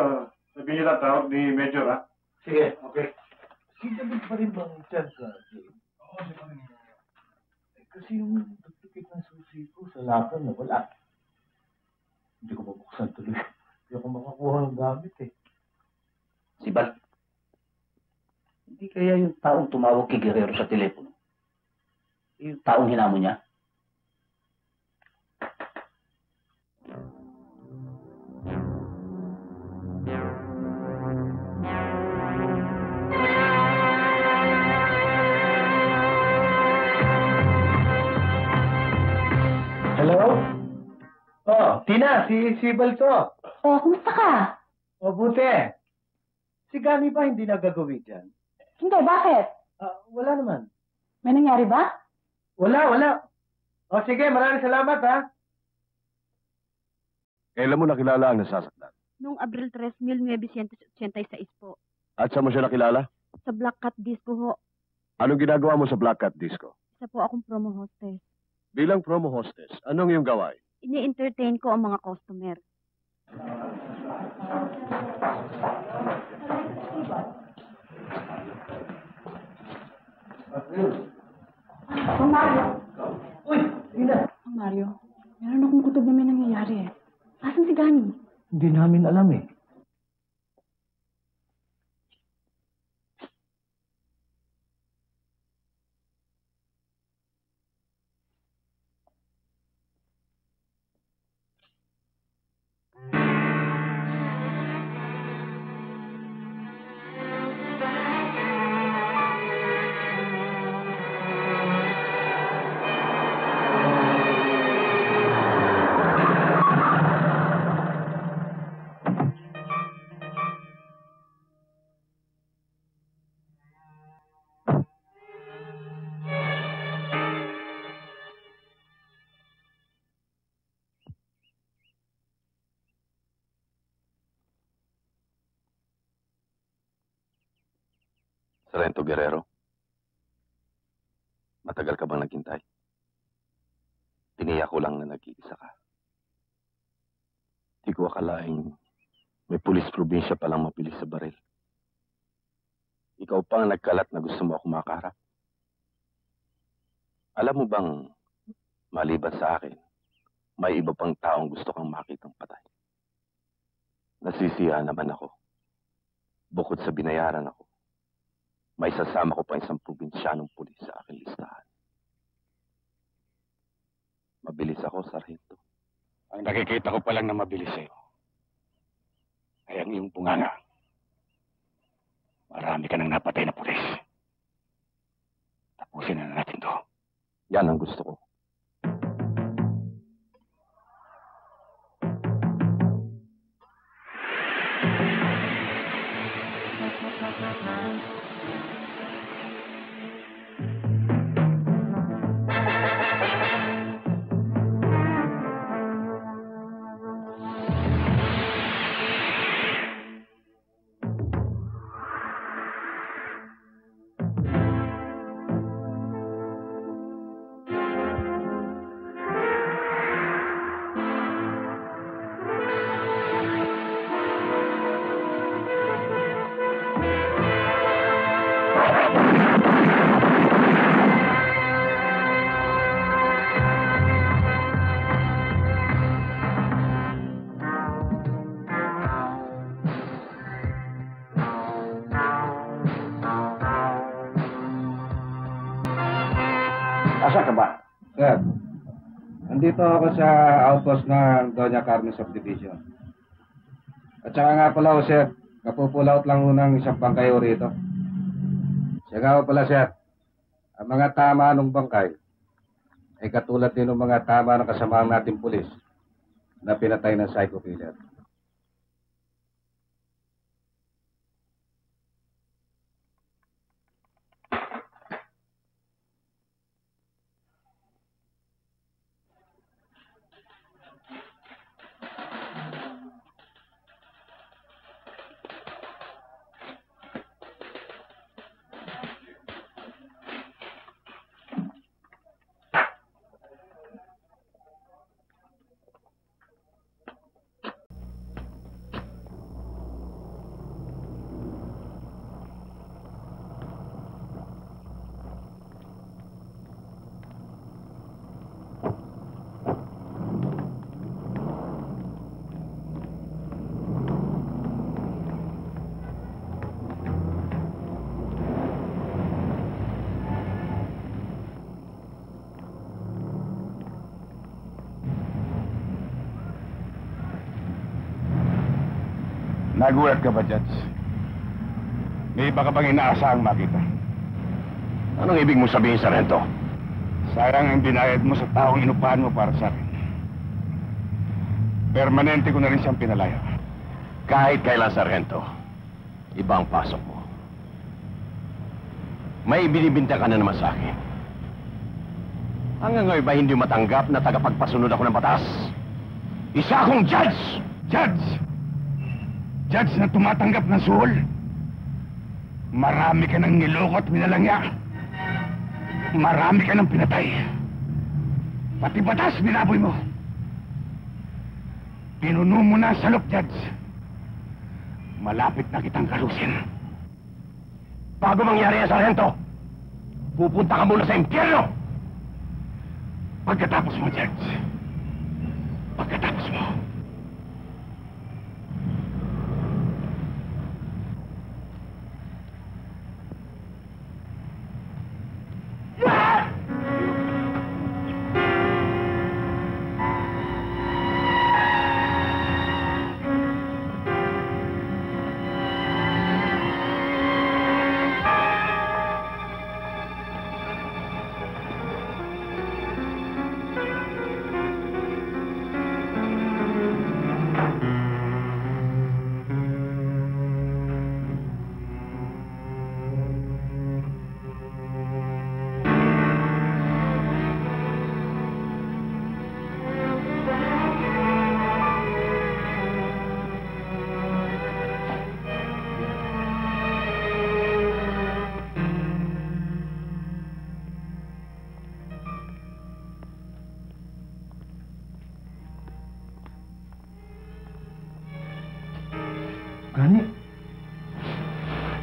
sabihin niyo lang tawag ni Major ha? Sige, okay. Si David pa rin bang dyan ka, Jay? Oo, si David. Kasi yung duplicate ng susi ko sa lapan na wala. Hindi ko mabuksan tuloy. Hindi ako makakuha ng gamit eh. Si Bal, hindi kaya yung taong tumawag kay Guerrero sa telepono? Yung taong hinamo niya? Hello? Oh, Tina, si Bal to. Oh, kumusta ka? Mabuti. Si Gani ba hindi nagagawin dyan? Hindi, bakit? Wala naman. May nangyari ba? Wala. O sige, maraming salamat ha. Kailan mo nakilala ang nasasaktan? Noong Abril 3, 1986 po. At saan mo siya nakilala? Sa Black Cat Disco ho. Anong ginagawa mo sa Black Cat Disco? Isa po akong promo hostess. Bilang promo hostess, anong iyong gawain? Ini-entertain ko ang mga customer. Mario. Uy, Tina. Mario, meron akong kutob na may nangyayari eh. Asan si Gani? Hindi namin alam eh. Sargento Guerrero, matagal ka bang naghintay? Tiniyak ko lang na nag-iisa ka. Di ko akalaing may pulis probinsya palang mabilis sa baril. Ikaw pa ang nagkalat na gusto mo ako makaharap. Alam mo bang, maliban sa akin, may iba pang taong gusto kang makitang patay. Nasisiya naman ako. Bukod sa binayaran ako, may sasama ko pa isang probinsyanong pulis sa aking listahan. Mabilis ako, Sargento. Ang nakikita ko pa lang na mabilis sa'yo ay ang iyong bunganga. Marami ka nang napatay na pulis. Tapusin na natin to. Yan ang gusto ko. Asa ka ba? Sir, nandito ako sa outpost ng Doña Carmen Subdivision. At saka nga pala, sir, napupulaot lang ng isang bangkay rito. Siya nga pala, sir, ang mga tama ng bangkay ay katulad din ng mga tama ng kasamaang nating pulis na pinatay ng psycho killer. Nagulat ka ba, Judge? May iba ka bang inaasahang makita? Anong ibig mo sabihin, Sargento? Sayang ang binayad mo sa taong inupahan mo para sa akin. Permanente ko na rin siyang pinalaya. Kahit kailan, Sargento, iba ang pasok mo. May binibinta ka na naman sa akin. Hanggang ngayon ba hindi matanggap na tagapagpasunod ako ng batas? Isa akong judge! Judge! Judge na tumatanggap ng suhol. Marami ka nang niloko at minalangya. Marami ka nang pinatay. Pati batas binaboy mo. Pinuno mo na sa salop, Judge. Malapit na kitang kalusin. Bago mangyari yan, Sargento, pupunta ka muna sa impyerno! Pagkatapos mo, Judge. Pagkatapos mo. Gani?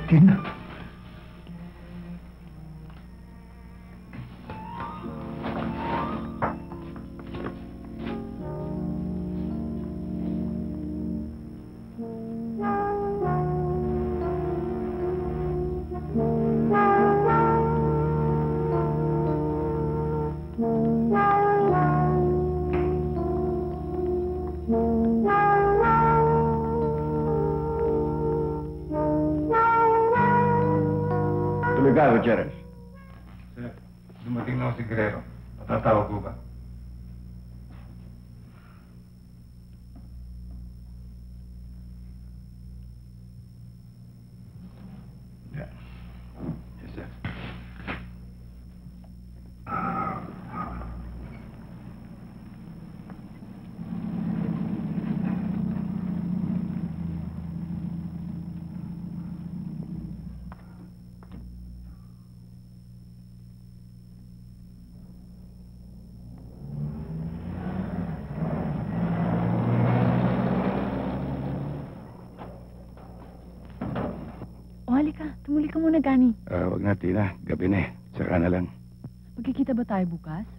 Tina. Tuloy ka, Gutierrez. Sir, dumating na ako si Guerrero. Matatawag ko ba? Yeah. Yes, sir. O halika, tumuli ka muna, Gani. Wag na, Tina. Gabi na eh. Saka na lang. Magkikita ba tayo bukas?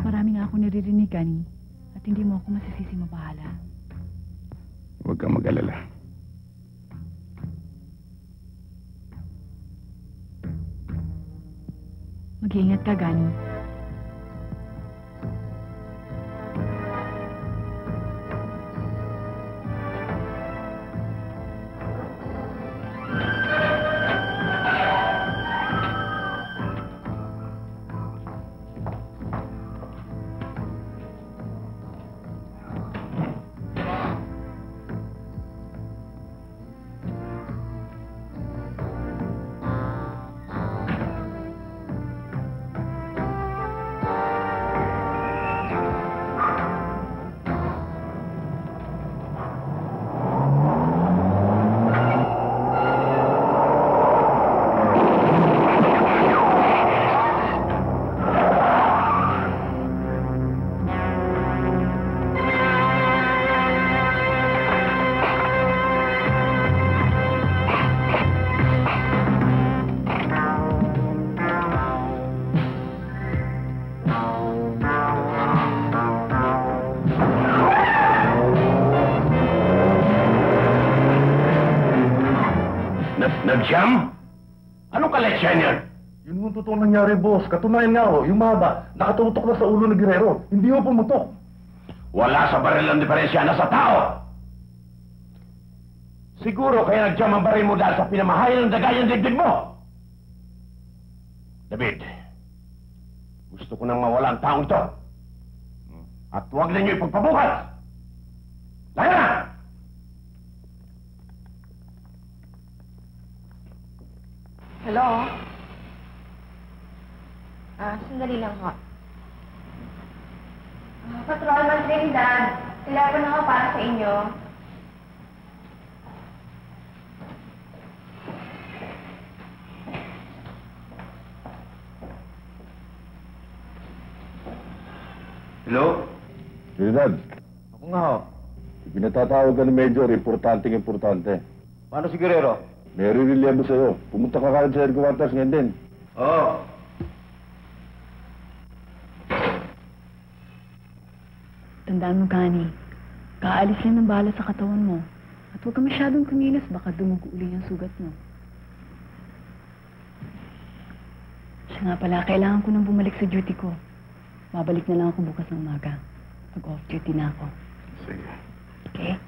Marami nga ako naririnig, Gani. At hindi mo ako masisisi mabahala. Huwag kang mag-alala. Mag-iingat ka, Gani. Nag-jam? Anong kaletsyan yan? Yun yung totoong nangyari, boss. Katunayan nga ho, yung mahaba, nakatutok na sa ulo ni Guerrero. Hindi ho pumutok. Wala sa baril ang diferensya, nasa tao! Siguro kaya nag-jam ang baril mo dahil sa pinamahayan ng dagay ang dibdib mo! David, gusto ko nang mawala ang taong ito. At huwag na niyo ipagpabukas! Laya na! Hello? Sandali lang ho. Patrolman Trinidad, telepono ako para sa inyo. Hello? Trinidad. Ako nga ho. Pinatatawag ka ni Major, importante. Paano si Guerrero? May rirelieve sa'yo. Pumunta ka kagad sa headquarters ngayon din. Oo. Tandaan mo, Gani. Kaalis lang ng bala sa katawan mo. At huwag ka masyadong kumilos, baka dumugo uli ang sugat mo. Siya nga pala, kailangan ko nang bumalik sa duty ko. Babalik na lang ako bukas ng umaga. Pag-off duty na ako. Sige. Okay?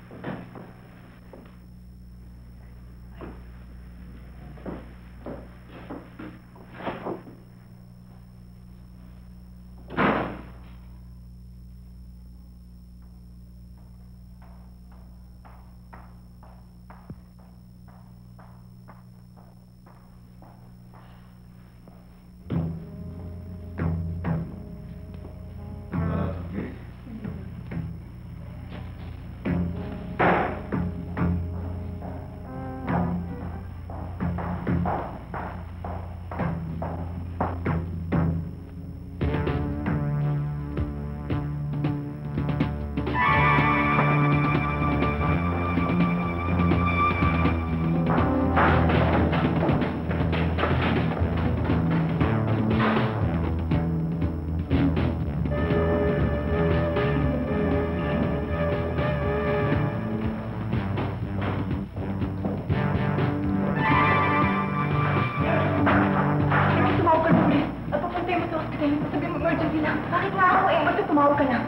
Dali, sabi mo emergency lang. Bakit nga ako eh? Basta tumawag ka lang.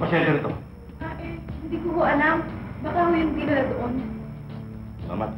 Pasyente rito. Hindi ko ho alam. Baka ho yung dinala doon. Salamat.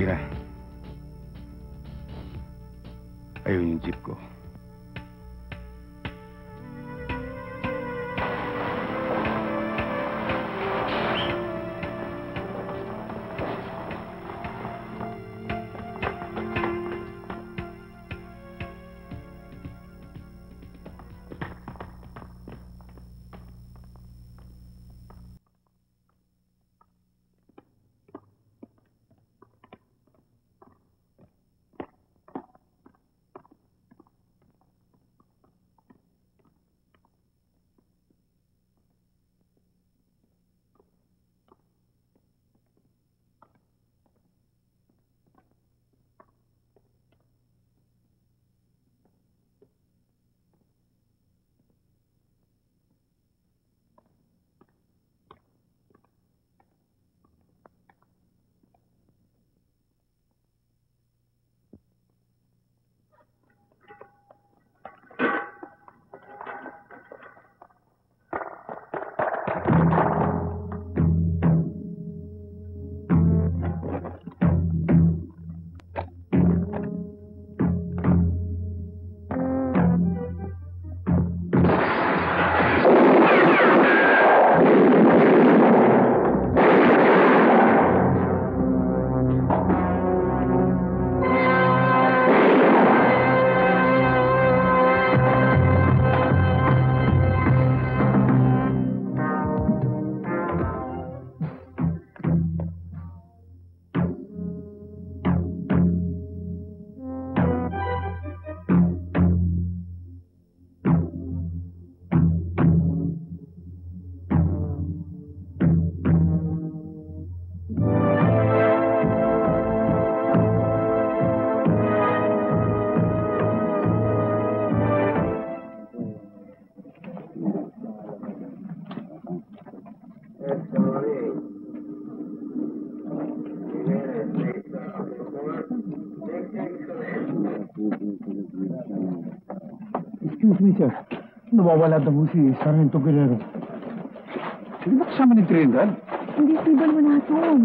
Tira. Ayun yung jeep ko. Excuse me, sir. Nawawala daw po si Sargento Guerrero. Sino ba kasama ni Trinidad? Hindi sigal mo natin.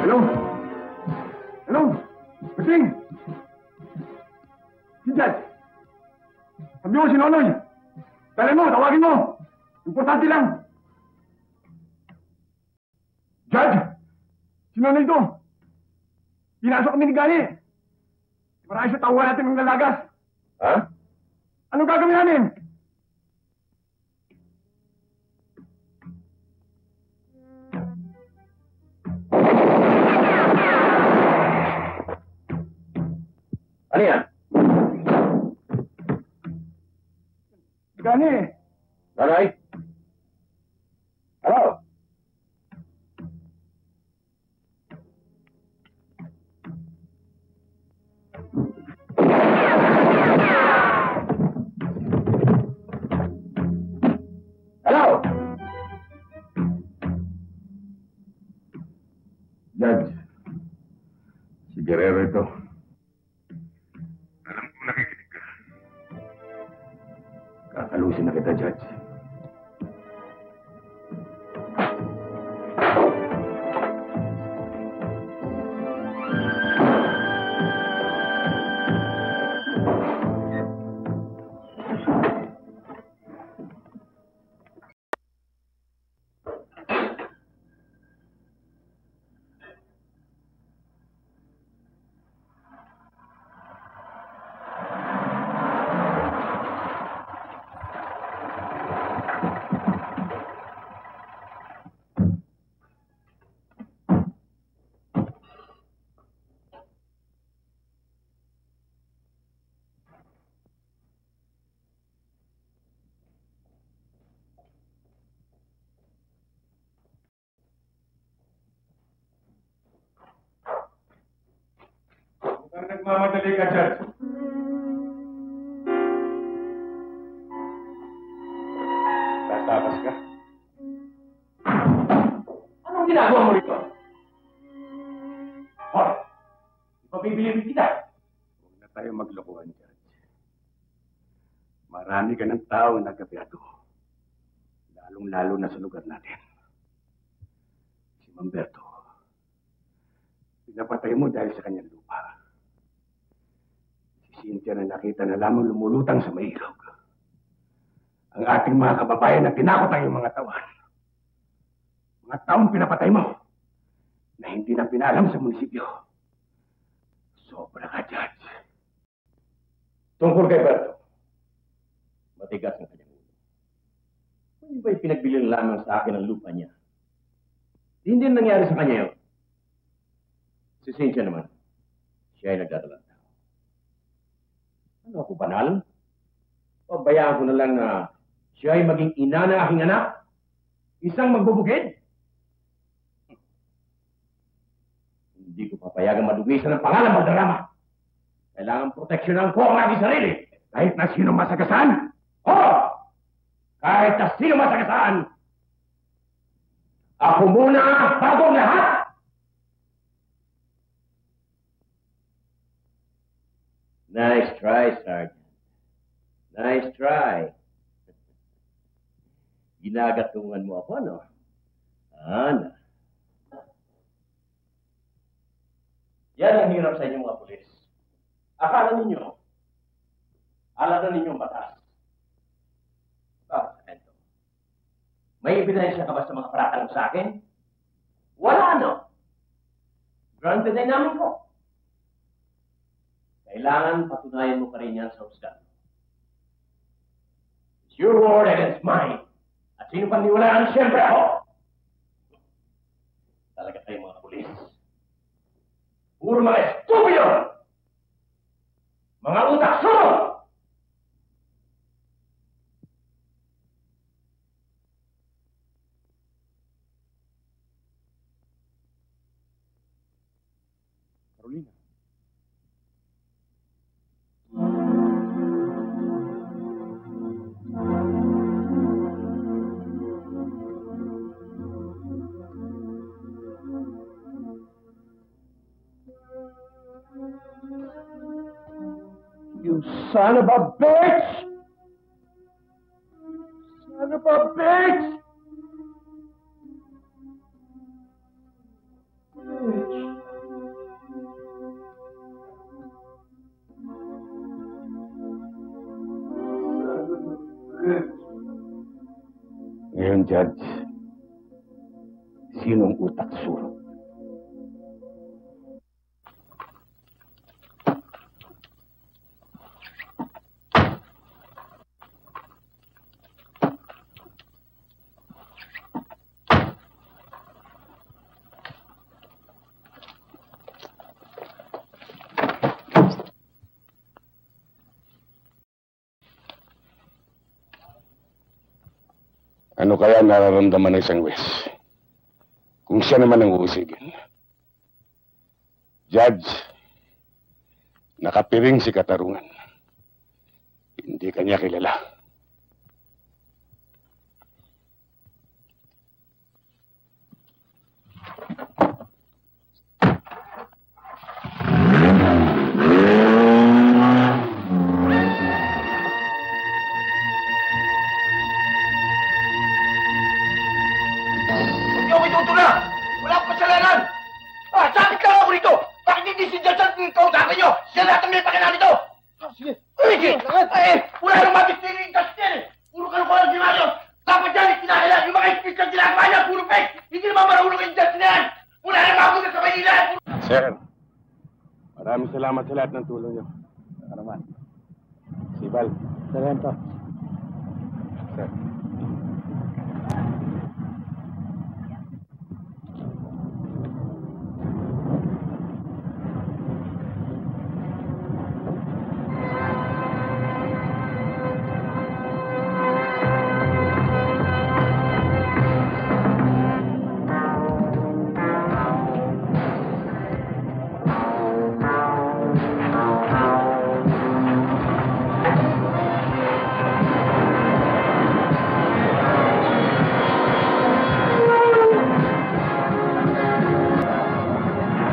Hello? Hello? Basing! Si Judge! Sabi mo, si Nonoy! Dali mo, tawagin mo! Importante lang! Judge! Si Nonoy ito! Pinasok kami ni Gani! Marami siya tawa natin ng lalagas! Ha? Anong gagawin namin? Ano yan? Gani! Nonoy? Hello? Hello? Judge, si Guerrero ito. Alam kong nakikinig ka. Kakalusin na kita, Judge. Mukhang nagmamadali ka, Judge. Tatakas ka? Anong ginagawa mo rito? Hoy! Ipabibilin kita! Huwag na tayo maglokohan, Judge. Marami ka ng tao na nagkapiado. Lalong-lalo na sa lugar natin. Si Mamberto. Pinapatay mo dahil sa kanyang lupa. Si Cynthia na nakita na lamang lumulutang sa may ilog. Ang ating mga kababayan na tinakot ang iyong mga tawan. Mga taong pinapatay mo na hindi na pinalam sa munisipyo. Sobra ka, Judge. Tungkol kay Berto, matigas ang kanyang ulo. Kung ba'y pinagbilin lamang sa akin ang lupa niya? Hindi nangyari sa kanya yun. Si Cynthia naman, siya ay nagdadalang tao. Ano ako, banal? O bayaan ko na lang na siya ay maging ina ng aking anak? Isang magbubugid? Hindi ko papayagang madugisan ng pangalan Valderrama. Kailangan proteksyonan ko ang aking sarili. Kahit na sino masagasaan? Oo! Kahit na sino masagasaan, ako muna bago ang lahat! Nice try, Sergeant. Nice try. Ginagatungan mo ako, no? Ana. Yan ang hirap sa inyong mga pulis. Akala ninyo, alam na ninyong batas. Sargento, may ebidensya ka ba sa mga paratang sa akin? Wala, no? Granted ay namin ko. Kailangan patunayan mo pa rin yan sa husgan. It's your word against mine. At sino pang niwalaan, siyempre ako. Talaga kayo mga pulis. Puro mga estupido! Mga utak sunod! Carolina. You son of a bitch! Son of a bitch! Bitch. Judge, sinong utak suro? Ano kaya nararamdaman ng isang wes? Kung siya naman ang uusigin. Judge, nakapiring si Katarungan. Hindi kanya kilala. Sir, maraming salamat sa lahat ng tulong niyo. Saka naman. Sibal. Sarento. Sir.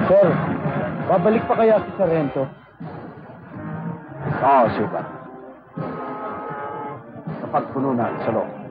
Sir, babalik pa kaya si Sarento? Oo, Sibal. Kapag puno na sa loob.